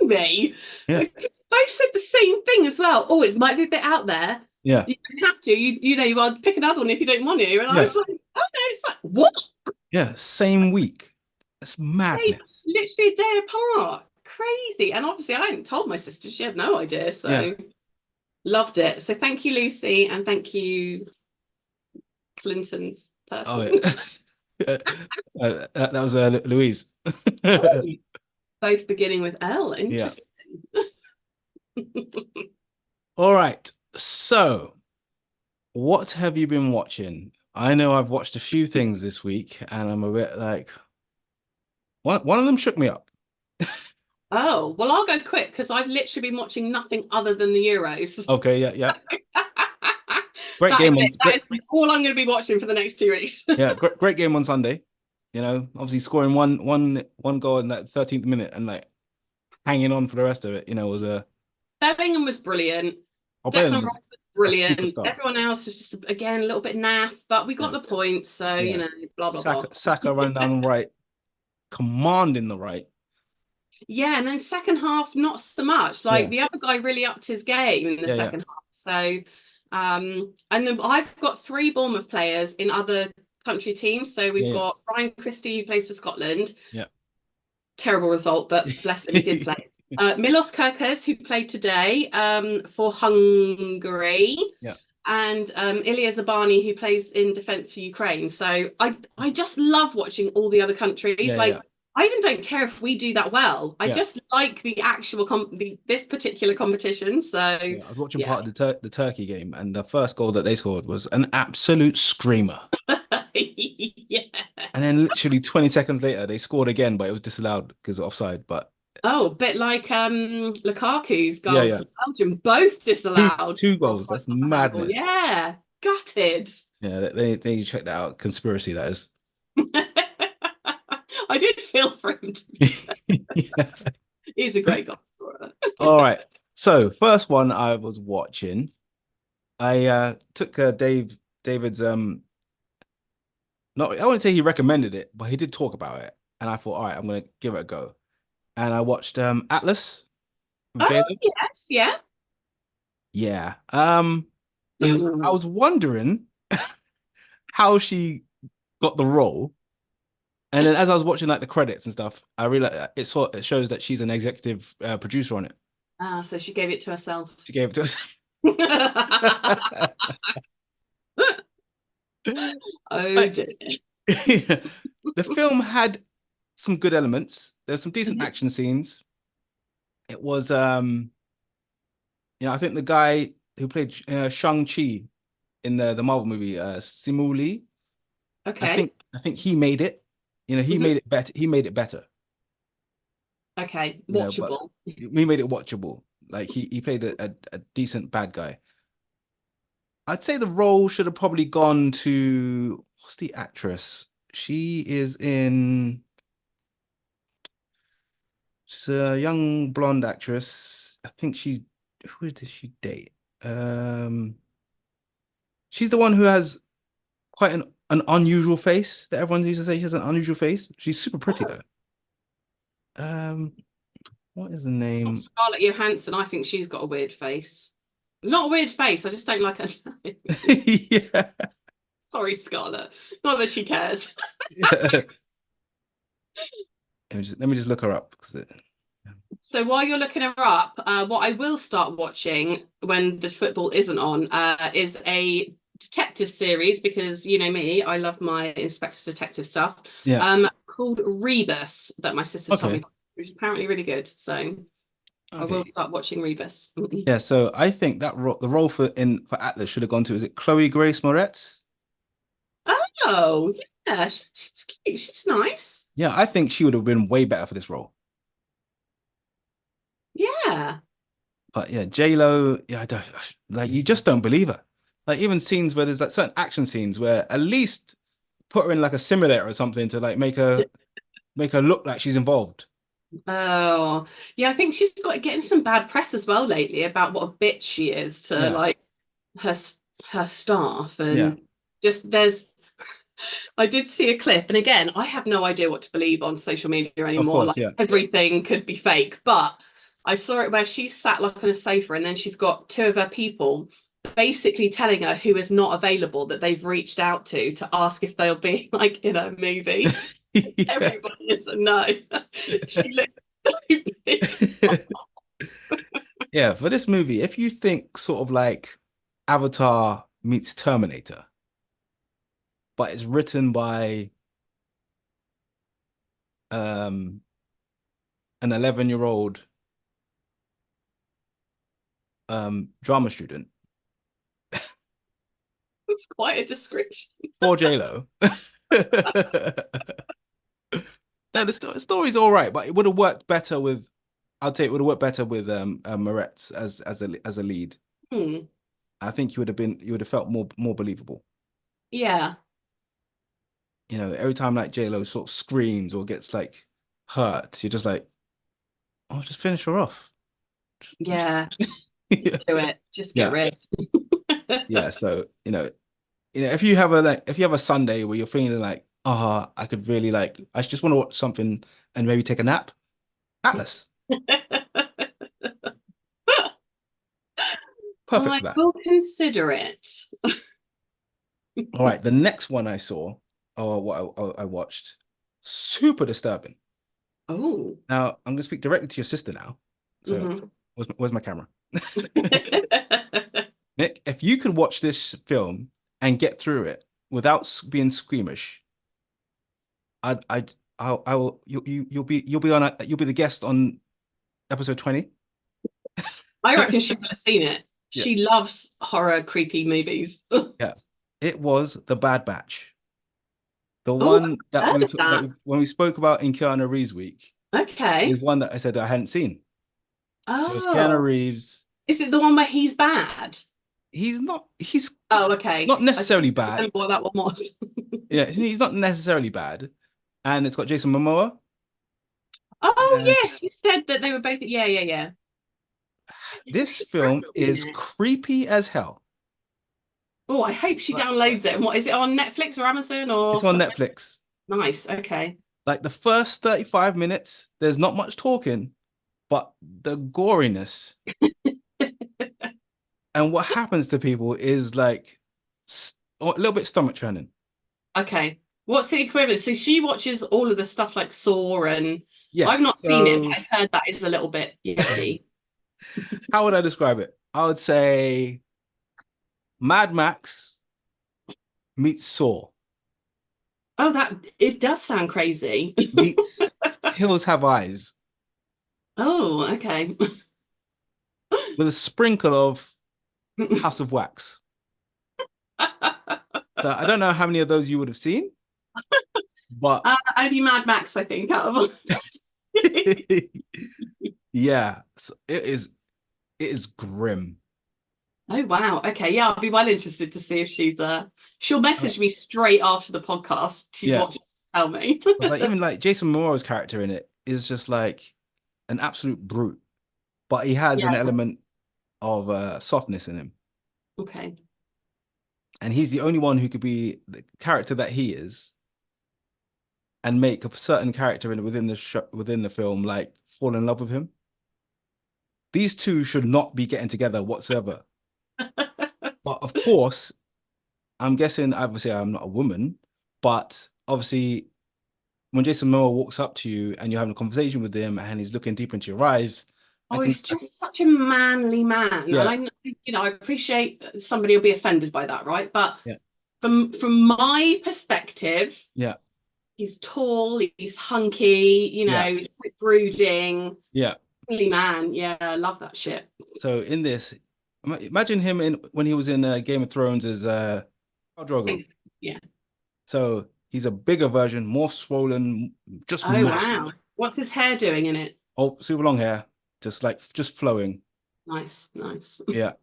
me. Yeah. Both said the same thing as well. Oh, it might be a bit out there. Yeah. You don't have to. You want to pick another one if you don't want to. And I Yeah. was like, oh no, it's like what? Yeah. Same week. That's Same, madness. literally a day apart. Crazy. And obviously, I hadn't told my sister. She had no idea. Yeah. So loved it. So thank you, Lucy, and thank you, Clinton's Oh person. yeah. That was Louise. Oh, both beginning with L. Yeah. Interesting. All right. So, what have you been watching? I know I've watched a few things this week, and I'm a bit like, one of them shook me up. Oh, well, I'll go quick because I've literally been watching nothing other than the Euros. Okay. Yeah. Yeah. Great That is game on. it. That is all I'm going to be watching for the next 2 weeks. Yeah. Great game on Sunday. Obviously scoring one goal in that 13th minute and like hanging on for the rest of it. Was a Bellingham was brilliant. Bellingham Declan was Rice was a brilliant. superstar. Everyone else was just again a little bit naff, but we got Yeah. the point. So Yeah. blah blah blah. Saka ran down the right, commanding the right. Yeah, and then second half, not so much. Like Yeah. the other guy really upped his game in the Yeah. Yeah. second half. So, and then I've got 3 Bournemouth players in other country teams. So we've Yeah. got Ryan Christie who plays for Scotland. Yeah. Terrible result, but bless him, he did play. Milos Kerkez, who played today for Hungary, Yeah. and Ilya Zabani, who plays in defence for Ukraine. So I just love watching all the other countries. Yeah. Like Yeah. I even don't care if we do that well. I Yeah. just like the actual this particular competition. So Yeah. I was watching yeah, part of the Turkey game, and the first goal that they scored was an absolute screamer. yeah. And then literally 20 seconds later, they scored again, but it was disallowed because of offside. But Oh, a bit like Lukaku's yeah, goals yeah, for Belgium, both two disallowed. two goals. That's madness. Yeah, gutted. Yeah, they need to check that out. Conspiracy, that is. I did feel for him. Yeah. He's a great goal scorer. All right. So first one I was watching, I took David's not I wouldn't say he recommended it, but he did talk about it, and I thought, all right, I'm gonna give it a go. And I watched Atlas with Oh, J-Lo. yes, yeah. Yeah. I was wondering how she got the role. And then as I was watching like the credits and stuff, I realized it shows that she's an executive producer on it. Ah, so she gave it to herself. She gave it to us. Oh dear. The film had some good elements. There's some decent action scenes. It was I think the guy who played Shang-Chi in the Marvel movie, Simu Lee, Okay. I think he made it. He made it better. He made it better. Okay. But Watchable. he made it watchable. Like he played a decent bad guy. I'd say the role should have probably gone to what's the actress? She is in. She's a young blonde actress. I think she. Who did she date? Um, she's the one who has quite an unusual face that everyone used to say she has an unusual face. She's super pretty though. Um, what is the Not name? Scarlett Johansson. I think she's got a weird face. Not a weird face. I just don't like her nose. Yeah. Sorry, Scarlett. Not that she cares. Let me just look her up because So while you're looking her up, what I will start watching when the football isn't on is a detective series because you know me, I love my Inspector Detective stuff. yeah. Called Rebus that my sister told me, Okay. which is apparently really good. So I will Okay. start watching Rebus. Yeah, so I think the role for Atlas should have gone to, is it Chloe Grace Moretz? Oh, yeah, she's cute. She's nice. Yeah, I think she would have been way better for this role. Yeah. But yeah, J-Lo, yeah, I don't like you just don't believe her. Like even scenes where there's like certain action scenes where at least put her in like a simulator or something to like make her look like she's involved. Oh, yeah, I think she's got getting some bad press as well lately about what a bitch she is to Yeah, like her her staff yeah, and just there's I did see a clip and again I have no idea what to believe on social media of anymore, course, like yeah. everything could be fake, but I saw it where she sat like on a sofa and then she's got two of her people basically telling her who is not available that they've reached out to ask if they'll be like in a movie. Yeah. Everybody is a no. She looks so pissed. Yeah, for this movie, if you think sort of like Avatar meets Terminator, but it's written by um an 11-year-old drama student It's quite a description. for J-Lo. Now the story's all right, but it would have worked better with. I'd say it would have worked better with Moretz as a lead. Hmm. I think you would have felt more believable. Yeah. You know, every time like J-Lo sort of screams or gets like hurt, you're just like, oh, just finish her off. Yeah. Yeah. Just do it. Just get Yeah. rid. Yeah. So, if you have a Sunday where you're feeling like, oh, I could really like, I just want to watch something and maybe take a nap, Atlas, perfect I for that. will consider it. All right, the next one I saw, or what I watched, super disturbing. Oh. Now I'm gonna speak directly to your sister now. So, Hmm. where's my camera? Nick, if you could watch this film and get through it without being squeamish, I will you'll be the guest on episode 20. I reckon she would have seen it. Yeah. She loves horror, creepy movies. Yeah. It was The Bad Batch. The Oh, one that I've heard of that. when we spoke about in Keanu Reeves week Okay. is one that I said I hadn't seen. So it's Keanu Oh, Reeves. is it the one where he's bad? He's Oh, okay. not I don't necessarily bad. remember what that one was. Yeah, he's not necessarily bad. And it's got Jason Momoa. Oh, And yes, you said that they were both. Yeah, yeah, yeah. this She has film seen is it. creepy as hell. Oh, I hope she Like, downloads it. And what is it on Netflix or Amazon it's or on something? Netflix. Nice. Okay. Like the first 35 minutes, there's not much talking, but the goriness and what happens to people is like a little bit stomach churning. Okay. What's the equivalent? So she watches all of the stuff like Saw, and Yeah. I've not seen it, but So I've heard that is a little bit yucky. how would I describe it? I would say Mad Max meets Saw Oh, that it does sound crazy. meets Hills Have Eyes Oh, okay. with a sprinkle of House of Wax. So I don't know how many of those you would have seen, but Only Mad Max, I think, out of all. yeah, it is grim. Oh wow. Okay, yeah, I'll be well interested to see if she'll Uh, message me straight after the podcast. She's yeah, watched to tell me. because like even like Jason Momoa's character in it is just like an absolute brute, but he has an Yeah. element of softness in him, Okay. and he's the only one who could be the character that he is and make a certain character within the show, within the film like fall in love with him. These two should not be getting together whatsoever. But of course, I'm guessing obviously I'm not a woman, but obviously when Jason Momoa walks up to you and you're having a conversation with him and he's looking deep into your eyes, I Oh, can he's just such a manly man. And yeah, I know, I appreciate somebody will be offended by that, right? But yeah, from my perspective, yeah, he's tall, he's hunky, yeah, he's quite brooding, yeah. manly man. Yeah, I love that shit. So in this, imagine him in when he was in Game of Thrones as Khal Drogo. Thanks. Yeah. So he's a bigger version, more swollen, just Oh massive. wow. What's his hair doing in it? Oh, super long hair, just flowing. Nice, nice. Yeah.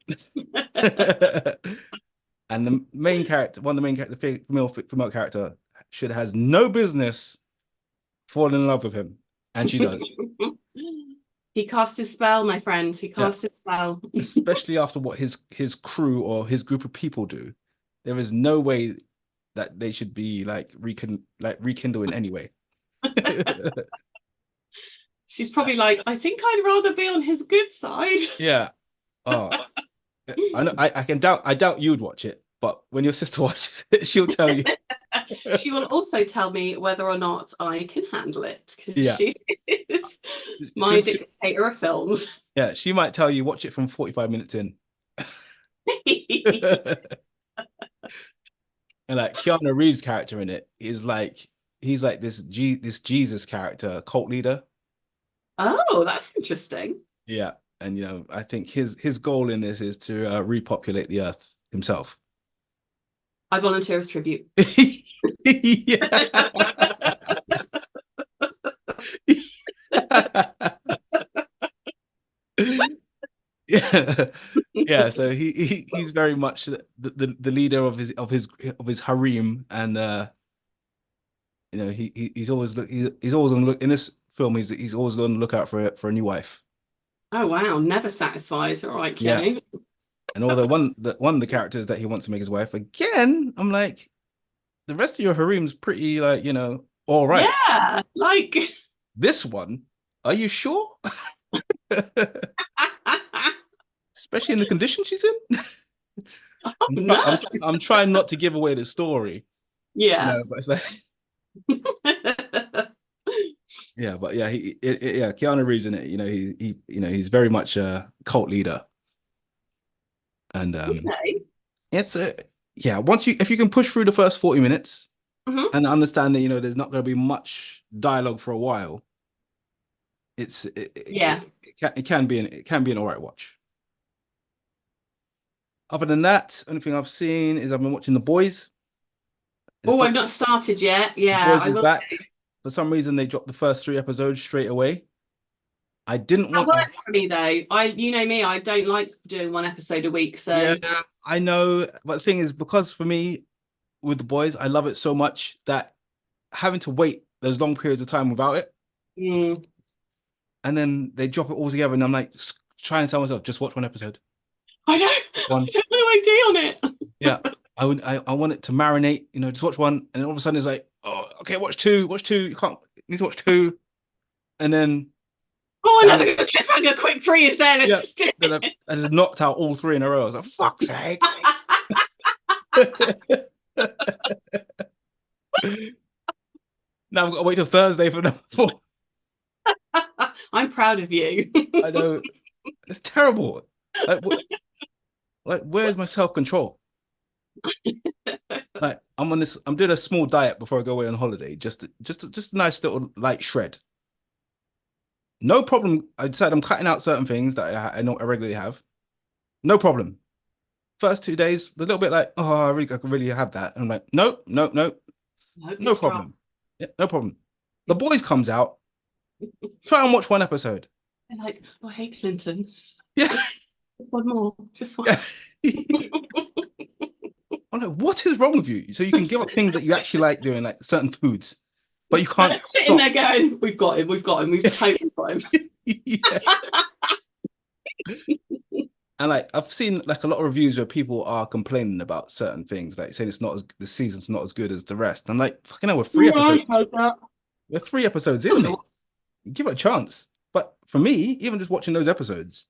And the main character, one of the main character, the female character, should has no business falling in love with him, and she does. He cast his spell, my friend. He Yeah, cast his spell. especially after what his crew or his group of people do. There is no way that they should be like rekindle in any way. She's probably like, I think I'd rather be on his good side. Yeah. Oh, I know. I doubt you'd watch it, but when your sister watches it, she'll tell you. She will also tell me whether or not I can handle it because Yeah. she is my She'll, dictator of films. yeah, she might tell you watch it from 45 minutes in. And like Keanu Reeves' character in it is like he's like this Jesus character, cult leader. Oh, that's interesting. Yeah, and I think his goal in this is to repopulate the Earth himself. I volunteer as tribute. Yeah. Yeah, yeah. So he's very much the leader of his harem, and he's always he's always on look in this film. He's always on the lookout for a new wife. Oh wow, never satisfied. All right, Yeah, Keanu. and although one of the characters that he wants to make his wife again, I'm like the rest of your harem's pretty like all right. Yeah, like This one, are you sure? Especially in the condition she's in. oh no. I'm trying not to give away the story, Yeah. but it's like yeah, but yeah, yeah, Keanu Reeves in it. He's very much a cult leader, and Okay. it's a yeah. Once if you can push through the first 40 minutes Mhm. and understand that there's not going to be much dialogue for a while, it's Yeah. it can be an all right watch. Other than that, only thing I've seen is I've been watching The Boys. Oh, I've not started yet. The Yeah, Boys I is will. back. For some reason, they dropped the first three episodes straight away. I didn't That want to. works for me though. You know me, I don't like doing one episode a week. Yeah, So I know. But the thing is, because for me, with The Boys, I love it so much that having to wait those long periods of time without it, mm, and then they drop it all together, and I'm like trying to tell myself, just watch one episode. I One. don't know ID on it. Yeah. I want it to marinate, just watch one, and then all of a sudden it's like, oh, okay, watch two. You need to watch two, and then Oh no, damn it, the cliffhanger quick freeze there. Let's yeah. just do Then it. I just knocked out all three in a row. I was like, fuck's sake. Now I've got to wait till Thursday for number four. I'm proud of you. I know it's terrible. Like, where's my self-control? Like, I'm doing a small diet before I go away on holiday. Just a nice little light shred. No problem. I decided I'm cutting out certain things that I know I regularly have. No problem. First 2 days, a little bit like, oh, I can really have that. And I'm like, nope, nope, nope, Hope no this drop. problem. Yeah, no problem. The Boys comes out. Try and watch one episode. They're like, oh hey Clinton. Yeah. One more, just one. Yeah. I'm like, what is wrong with you? So you can give up things that you actually like doing, like certain foods, but you They're can't sitting stop. there going, "We've got him, we've got him, we've totally got him." Yeah. And like I've seen like a lot of reviews where people are complaining about certain things, like saying it's not as the season's not as good as the rest. I'm like, fucking hell, we're three Yeah, I episodes. heard that. We're 3 episodes Oh, in, mate. Lord. Give it a chance. But for me, even just watching those episodes,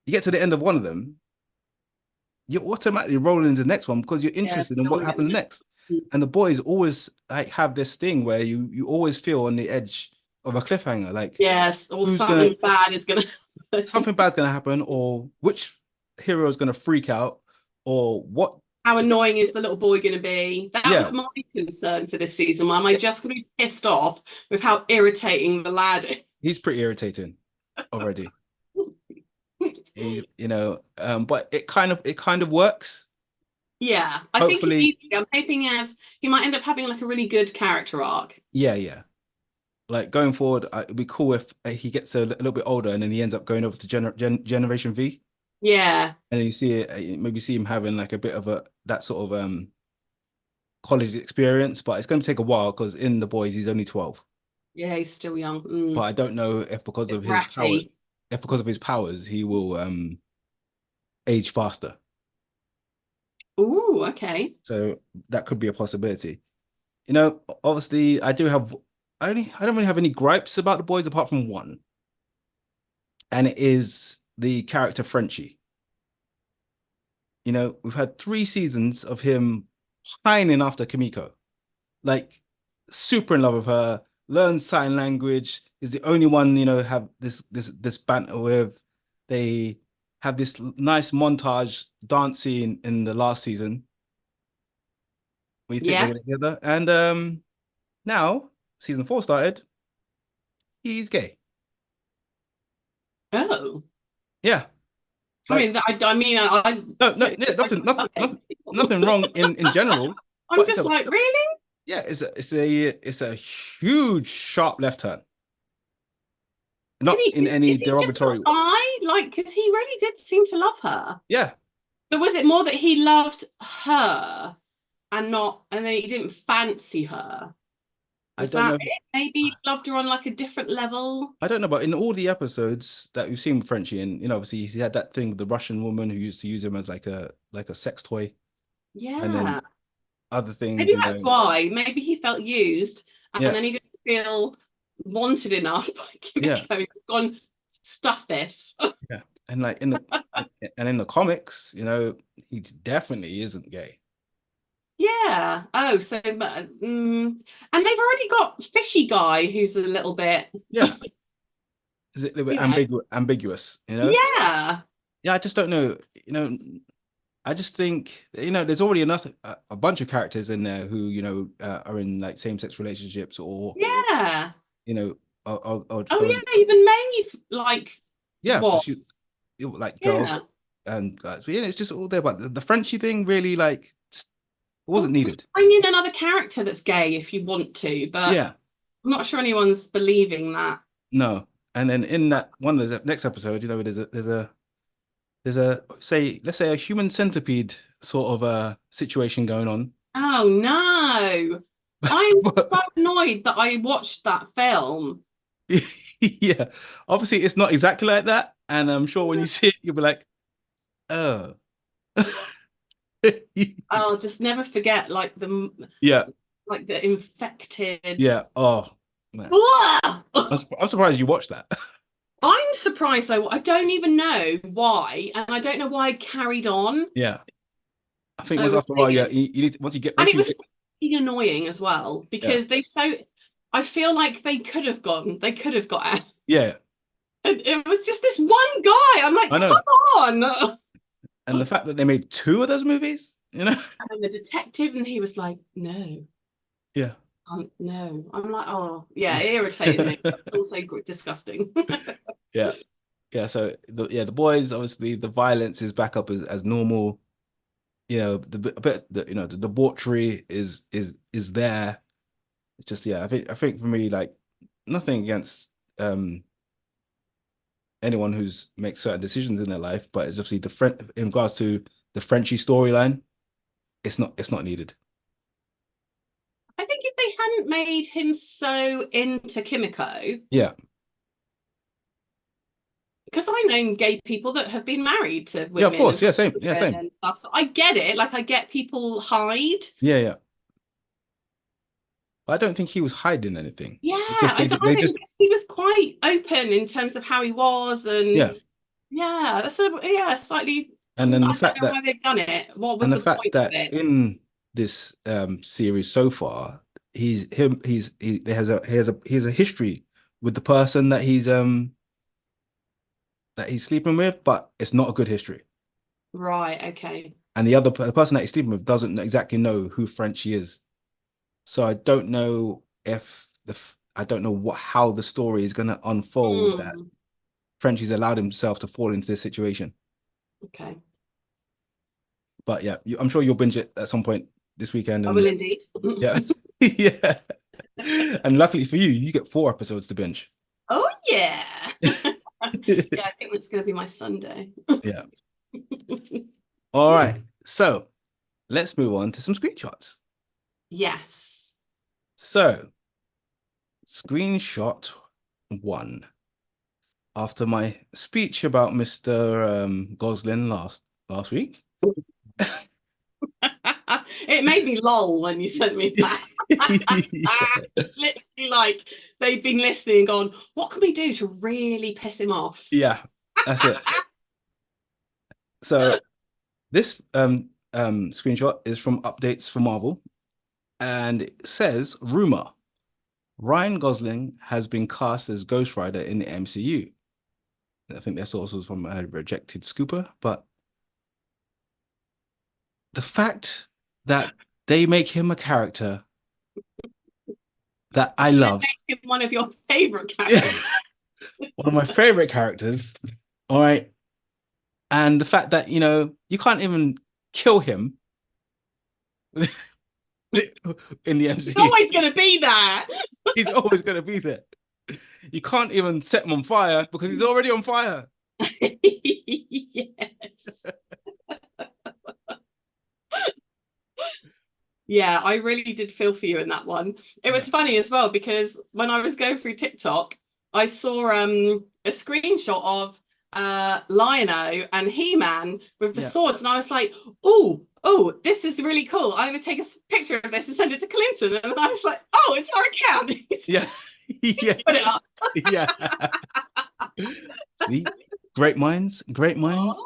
you get to the end of one of them, you're automatically rolling into the next one because you're Yeah, interested in still what getting happens it. next. And the boys always like have this thing where you always feel on the edge of a cliffhanger, like Yes, or who's gonna something bad is gonna happen. something bad's gonna happen, or which hero is gonna freak out, or what. How annoying is the little boy going to be? That Yeah, was my concern for this season. Am I just going to be pissed off with how irritating the lad he's is? pretty irritating already. He's, but it kind of works. Yeah, I think he Hopefully, needs to. I'm hoping he might end up having like a really good character arc. yeah, yeah. Like going forward, it'd be cool if he gets a little bit older and then he ends up going over to Generation V, Yeah, and then you see it, maybe see him having like a bit of a that sort of college experience. But it's going to take a while because in the boys he's only 12. yeah, he's still young. But I don't know if because Bit of his power, bratty. if because of his powers, he will age faster. Ooh, okay. So that could be a possibility. Obviously, I don't really have any gripes about the boys apart from one, and it is the character Frenchie. We've had 3 seasons of him pining after Kimiko, like super in love with her, learns sign language, is the only one, have this banter with. They have this nice montage dance scene in the last season where you think they're Yeah. gonna get together. And now season 4 started, he's gay. Oh, Yeah. I Like, mean, I mean, I no, no, totally yeah, nothing, nothing, okay. nothing, nothing wrong in general, I'm but it's just a like, really? yeah, it's a huge sharp left turn. Can Not he? in any Is he just not derogatory. bi? Like, because he really did seem to love her. Yeah, But was it more that he loved her and not, and then he didn't fancy her? I Was don't that know. it? Maybe he loved her on like a different level. I don't know, but in all the episodes that we've seen Frenchie in, obviously he had that thing with the Russian woman who used to use him as like a sex toy, and then Yeah. other things, Maybe that's why. Maybe he felt used and yeah, then he didn't feel wanted enough by yeah, Kimiko. He's gone, stuff this. yeah, and like in the comics, he definitely isn't gay. Yeah. Oh, so, but, and they've already got Fishy Guy who's a little bit, Yeah, is it a little bit you know, ambiguous? yeah. Yeah, I just don't know. I just think there's already enough a bunch of characters in there who are in like same-sex relationships or Yeah. you know Oh or yeah, even Maeve like yeah, was. like girls Yeah. and guys. So, yeah, it's just all there. But the Frenchie thing really like just wasn't Well, needed. bring in another character that's gay if you want to, but Yeah, I'm not sure anyone's believing that. no. And then in that one of the next episode, there's a say let's say a human centipede sort of a situation going on. Oh no. I'm so But annoyed that I watched that film. yeah, obviously it's not exactly like that. And I'm sure when you see it, you'll be like, oh. I'll just never forget Yeah, like the infected. yeah. Oh man. Blah! I'm surprised you watched that. I'm surprised I don't even know why, and I don't know why I carried on. Yeah. I think I once was after a while, yeah, thinking, you need and once it you was get fucking annoying as well yeah. because I feel like they could have got out. Yeah. It was just this one guy. I'm like, I know. come on. And the fact that they made 2 of those movies. And the detective, and he was like, no, Yeah. no. I'm like, oh, yeah, it irritated me. But it's also disgusting. Yeah. Yeah. So the boys, obviously the violence is back up as normal. A bit the debauchery is there. It's just yeah, I think for me, like nothing against anyone who's makes certain decisions in their life, but it's obviously the friend in regards to the Frenchie storyline, it's not needed. I think if they hadn't made him so into Kimiko, Yeah. because I know gay people that have been married to Yeah, of women and course. had Yeah, same. Yeah, children same. and stuff. So I get it. Like I get people hide. Yeah, yeah. I don't think he was hiding anything. Yeah, It just I they think just because he was quite open in terms of how he was, and yeah. yeah, that's a yeah, slightly. And then I don't know why they've done it. What was the the fact point of that it? in this series so far, he has a history with the person that he's sleeping with, but it's not a good history. Right. Okay. And the person that he's sleeping with doesn't exactly know who Frenchie is. So I don't know if I don't know how the story is going to unfold that Mm, Frenchie's allowed himself to fall into this situation. okay. But yeah, I'm sure you'll binge it at some point this weekend, I will and indeed. yeah, yeah. And luckily for you, you get 4 episodes to binge. Oh yeah. Yeah, I think that's going to be my Sunday. Yeah. All right. So let's move on to some screenshots. Yes. So, screenshot one. After my speech about Mr. Gosling last week. It made me lol when you sent me that. Yeah. It's literally like they've been listening and gone, what can we do to really piss him off? Yeah, that's it. So this screenshot is from Updates for Marvel, and it says rumor Ryan Gosling has been cast as Ghost Rider in the MCU. I think their source was from a rejected scooper, but the fact that they make him a character that I They love, make him one of your favorite characters. one of my favorite characters, all right, and the fact that you can't even kill him in the He's MCU. always going to be there. He's always going to be there. You can't even set him on fire because he's already on fire. Yes. Yeah, I really did feel for you in that one. It Yeah. was funny as well because when I was going through TikTok, I saw a screenshot of Lion-O and He-Man with the Yeah. swords, and I was like, oh, this is really cool. I'm gonna take a picture of this and send it to Klynton. And I was like, oh, it's her account. Yeah. He's Yeah. put it up. Yeah. See? Great minds, great minds.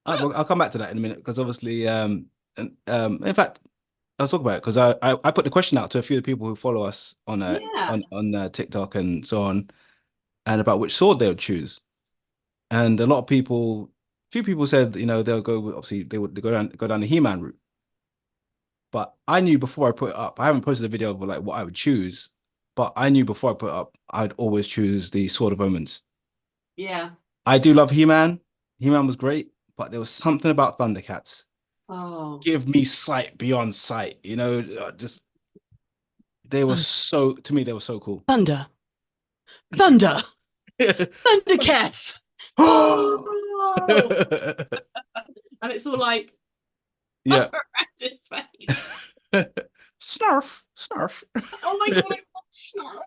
Oh. I'll come back to that in a minute because obviously, in fact, I'll talk about it because I put the question out to a few of the people who follow us on Yeah. TikTok and so on, and about which sword they would choose. And few people said, they'll go obviously they go down the He-Man route. But I knew before I put it up, I haven't posted a video of like what I would choose, but I knew before I put it up, I'd always choose the Sword of Omens. Yeah. I do love He-Man. He-Man was great, but there was something about Thundercats. Oh. Give me sight beyond sight, just they were to me, they were so cool. Thunder. Thunder. Thundercats. Oh. And it's all like Yeah. around his face. Snarf, snarf. Oh my god, I love Snarf.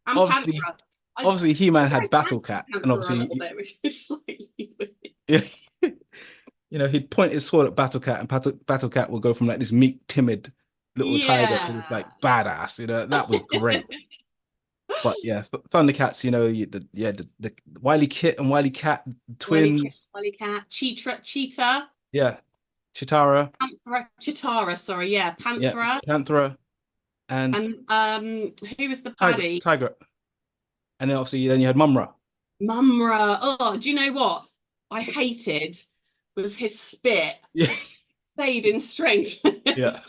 And Obviously, Panther. I obviously He-Man think had I Battle like Cat, and Panther a little obviously, bit, which is slightly weird. yeah, he'd point his sword at Battle Cat, and Battle Cat will go from like this meek, timid little tiger to this Yeah. like badass. That was great. But yeah, Thundercats, the Wily Kit and Wily Cat twins. Wily Cat, Cheetah, Yeah, Chitara. Panthera, Chitara, sorry, yeah, Yeah, Panthera. Panthera and And who was the Tiger, baddie? Tiger. And then obviously then you had Mumra. Mumra. Oh, do you know what I hated was his spit Yeah, stayed in strength. yeah,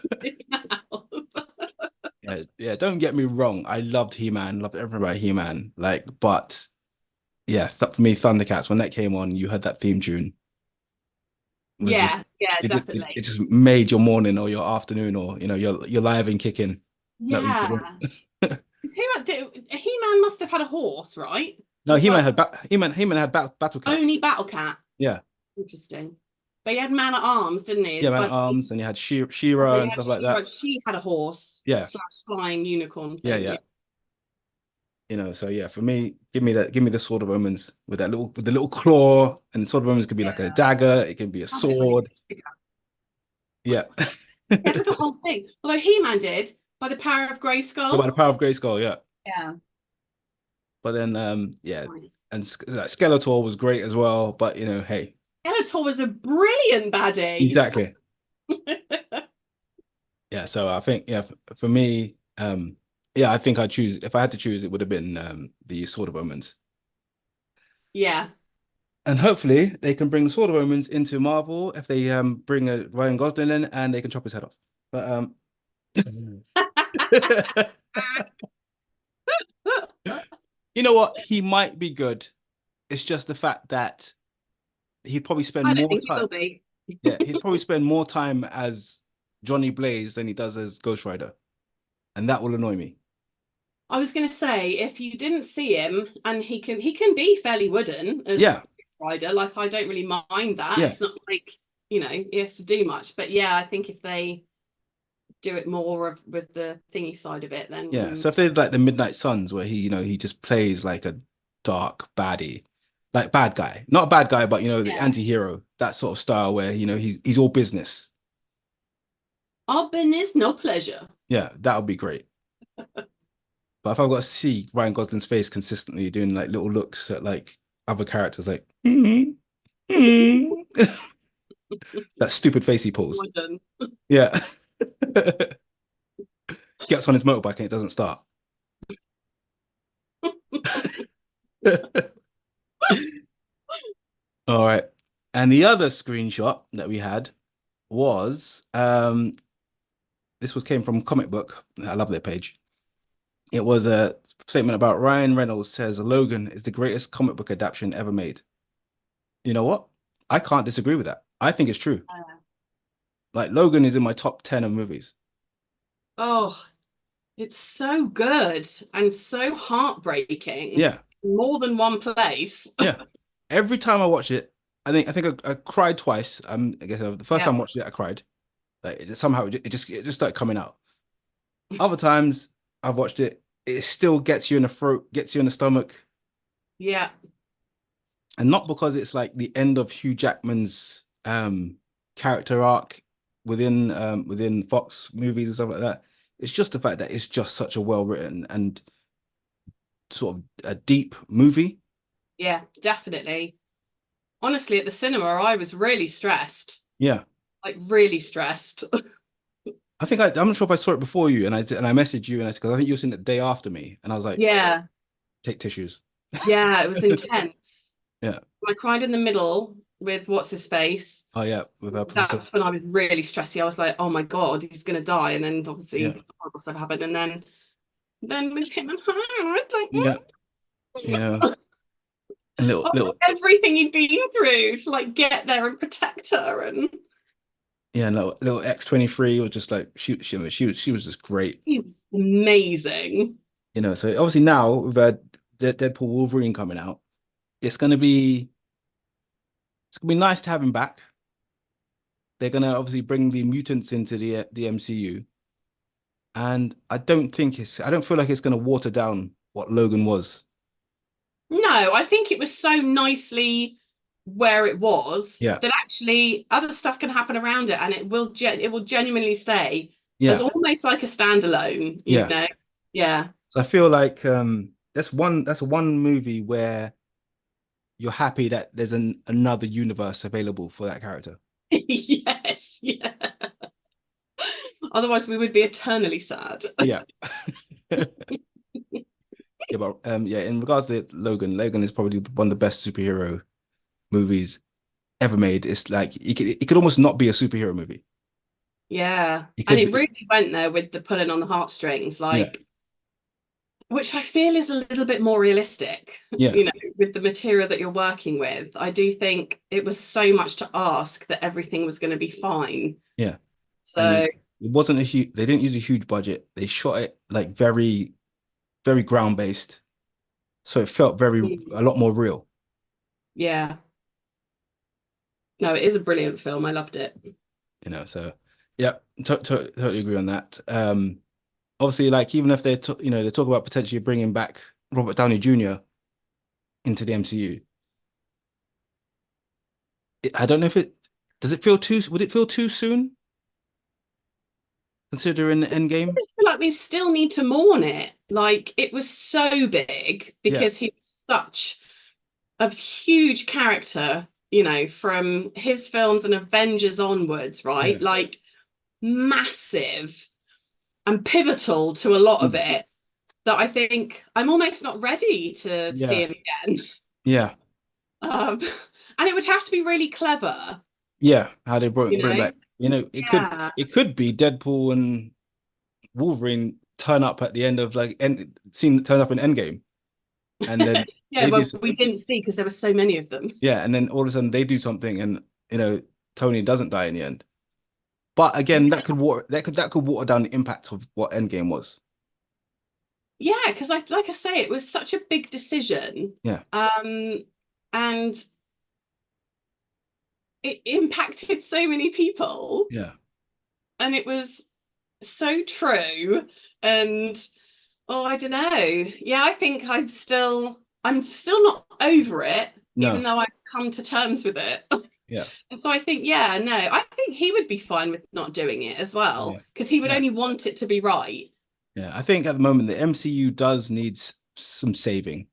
yeah, yeah. Don't get me wrong. I loved He-Man, loved everything about He-Man. Like, but yeah, for me, Thundercats, when that came on, you heard that theme tune. Was just Yeah, yeah, it definitely. just made your morning or your afternoon or your live and kicking. That was Yeah. great. He-Man must have had a horse, right? No, As well. He-Man had Battle Cat. Only Battle Cat. Yeah. Interesting. But he had Man at Arms, didn't he? Yeah, His Man at buddy. Arms, and you had Oh, She-Ra he and had stuff like She-Ra. that. She had a horse Yeah, slash flying unicorn yeah, thing. yeah. Yeah. So yeah, for me, give me the Sword of Omens with the little claw, and the Sword of Omens could be like a Yeah. dagger, it can be a Have it when he sword. gets bigger. Yeah. He had like a whole thing. Although He-Man did by the power of Go by the Grayskull. power of Grayskull, yeah. Yeah. But then yeah, Nice. and like Skeletor was great as well, but hey. Skeletor was a brilliant baddie. Exactly. Yeah, so I think yeah, for me, yeah, I think I'd choose if I had to choose, it would have been the Sword of Omens. Yeah. And hopefully they can bring the Sword of Omens into Marvel if they bring a Ryan Gosling in and they can chop his head off. But you know what? He might be good. It's just the fact that he'd probably spend I don't more think he time. will be. Yeah, he'd probably spend more time as Johnny Blaze than he does as Ghost Rider, and that will annoy me. I was going to say, if you didn't see him, and he can be fairly wooden as Yeah, Rider. Like I don't really mind that. yeah, It's not like he has to do much. But yeah, I think if they do it more of with the thingy side of it, then yeah. So if they did like the Midnight Suns, where he just plays like a dark baddie, like bad guy, not a bad guy, but the yeah, anti-hero, that sort of style where he's all business. our business, no pleasure. Yeah, that would be great. But if I've got to see Ryan Gosling's face consistently doing like little looks at like other characters, like that stupid face he pulls. Wooden. Yeah. Gets on his motorbike and it doesn't start. All right. And the other screenshot that we had was this was came from Comic Book. I love their page. It was a statement about Ryan Reynolds says Logan is the greatest comic book adaptation ever made. You know what? I can't disagree with that. I think it's true. Like Logan is in my top 10 of movies. Oh, it's so good and so heartbreaking. Yeah. More than one place. Yeah. Every time I watch it, I think I cried twice. I guess the first Yeah. time I watched it, I cried. Like somehow it just started coming out. Other times I've watched it, it still gets you in the throat, gets you in the stomach, Yeah. and not because it's like the end of Hugh Jackman's character arc within Fox movies and stuff like that. It's just the fact that it's just such a well written and sort of a deep movie. Yeah, definitely. Honestly, at the cinema, I was really stressed. Yeah. Like really stressed. I think I'm not sure if I saw it before you, and I messaged you, and because I think you were seeing it the day after me, and I was like, Yeah. take tissues. Yeah, it was intense. Yeah. I cried in the middle with what's his face. Oh yeah, with Professor. That's when I was really stressy. I was like, oh my God, he's gonna die. And then Yeah. obviously horrible stuff happened. And then with him and her, I was like, Yeah. Yeah. And little everything he'd been through to like get there and protect her. And yeah, little X-23 was just like she was just great. he was amazing. So obviously now with Deadpool Wolverine coming out, it's gonna be nice to have him back. They're gonna obviously bring the mutants into the MCU, and I don't feel like it's gonna water down what Logan was. No, I think it was so nicely where it was Yeah, that actually other stuff can happen around it and it will genuinely stay as yeah, almost like a standalone, yeah. Yeah. So I feel like that's one movie where you're happy that there's another universe available for that character. Yes, yeah. Otherwise we would be eternally sad. Yeah. Yeah, but yeah, in regards to Logan is probably one of the best superhero movies ever made. It's like it could almost not be a superhero movie. Yeah. It And could it be, really went there with the pulling on the heartstrings, yeah, like which I feel is a little bit more realistic, yeah, with the material that you're working with. I do think it was so much to ask that everything was going to be fine. yeah. And So it wasn't a huge. They didn't use a huge budget. They shot it like very. very ground based, so it felt Mm. a lot more real. Yeah. No, it is a brilliant film. I loved it. So yeah, totally agree on that. Obviously, like even if they talk about potentially bringing back Robert Downey Jr. into the MCU. I don't know if it does it feel too would it feel too soon considering the end I game? just feel like we still need to mourn it. Like it was so big Yeah, because he was such a huge character, you know, from his films and Avengers onwards, right? yeah, Like massive and pivotal to a lot of mm, it that I think I'm almost not ready to see yeah, him again. yeah, Um, and it would have to be really clever, yeah. How they you bring know? back, Yeah. it could be Deadpool and Wolverine turn up at the end of like end scene turn up in Endgame, and then Yeah, they do well, we didn't see because there were so many of them. yeah, and then all of a sudden they do something, and Tony doesn't die in the end. But Yeah, again, that could water down the impact of what Endgame was. yeah, because like I say, it was such a big decision. Yeah, Um, and it impacted so many people, yeah, and it was so true. And oh, I don't know. Yeah, I think I'm still not over it, even no, though I've come to terms with it. yeah, And so I think, yeah, no, I think he would be fine with not doing it as well, yeah, because he would yeah. only want it to be right. Yeah, I think at the moment the MCU does need some saving.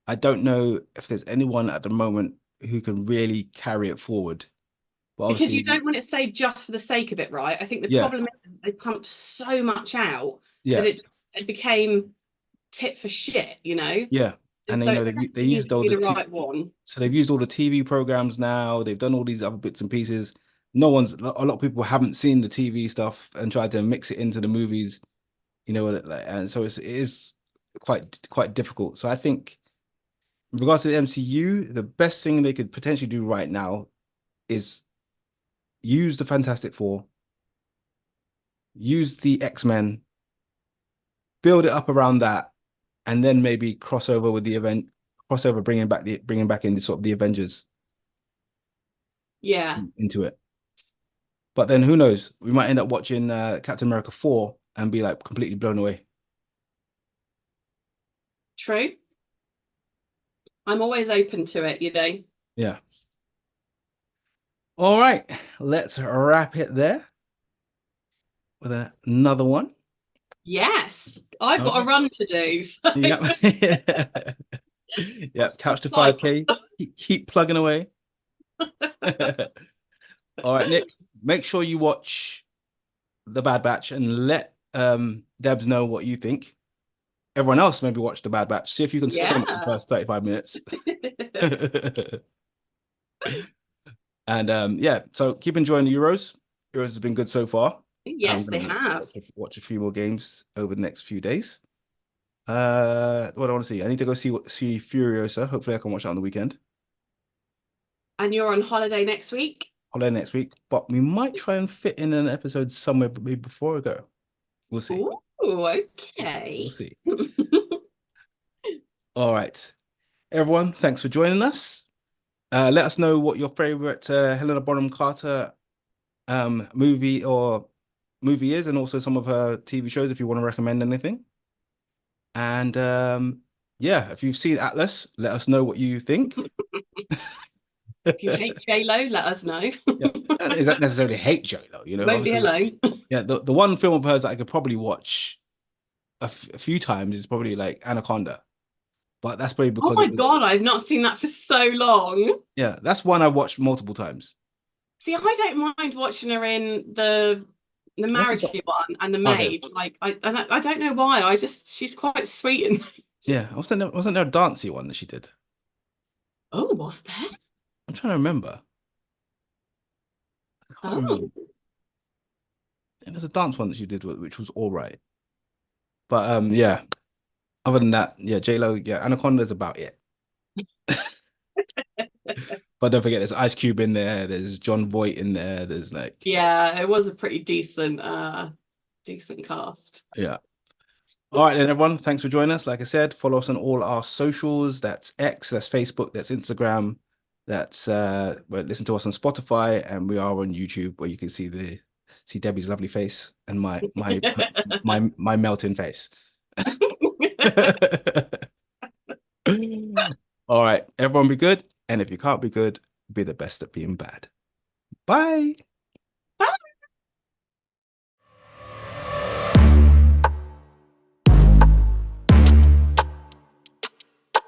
I don't know if there's anyone at the moment who can really carry it forward. But Because you obviously, don't want it saved just for the sake of it, right? I think the yeah, problem is they pumped so much out that yeah, it became tit for shit, you know? yeah. And And so it they definitely needs used to all be the the t right one. so they've used all the TV programs now. They've done all these other bits and pieces. No one's a lot of people haven't seen the TV stuff and tried to mix it into the movies, and so it is quite difficult. So I think in regards to the MCU, the best thing they could potentially do right now is use the Fantastic Four, use the X-Men, build it up around that, and then maybe crossover with the event, crossover bringing back in the sort of the Avengers Yeah, into it. But then who knows? We might end up watching Captain America 4 and be like completely blown away. true. I'm always open to it, you know? Yeah. All right. Let's wrap it there with another one. Yes, I've All got a right. run to do. So Yep. Yep. I'm Couch to psyched. 5K. Keep plugging away. All right, Nick. Make sure you watch The Bad Batch and let Debs know what you think. Everyone else maybe watch The Bad Batch. See if you can stomach the Yeah. first 35 minutes. And yeah, so keep enjoying the Euros. Euros has been good so far. I'm Yes, they gonna have. watch a few more games over the next few days. What do I want to see? I need to go see Furiosa. Hopefully, I can watch that on the weekend. And you're on holiday next week? Holiday next week, but we might try and fit in an episode somewhere maybe before I go. We'll see. Oh, We'll okay. see. All right, everyone. Thanks for joining us. Let us know what your favorite Helena Bonham Carter movie or movie is, and also some of her TV shows if you want to recommend anything. And yeah, if you've seen Atlas, let us know what you think. If you hate J-Lo, let us know. Yeah, and is that necessarily hate J-Lo? Won't be Obviously, alone. yeah. The one film of hers that I could probably watch a few times is probably like Anaconda, but that's probably Oh because my it was God, I've not seen that for so long. yeah. That's one I watched multiple times. See, I don't mind watching her in the What's the marriage doc? one and the Okay, maid. Like I don't know why. I just she's quite sweet and nice. yeah. Wasn't there a dancey one that she did? Oh, was there? I'm trying to remember. I can't Oh, remember. And there's a dance one that she did which was all right. But yeah. Other than that, yeah, J-Lo, yeah, Anaconda is about it. But don't forget, there's Ice Cube in there. There's John Voight in there. There's like, yeah, it was a pretty decent cast. yeah. All right, then, everyone. Thanks for joining us. Like I said, follow us on all our socials. That's X, that's Facebook, that's Instagram, that's well, listen to us on Spotify, and we are on YouTube where you can see Debbie's lovely face and my melting face. All right, everyone be good. And if you can't be good, be the best at being bad. Bye.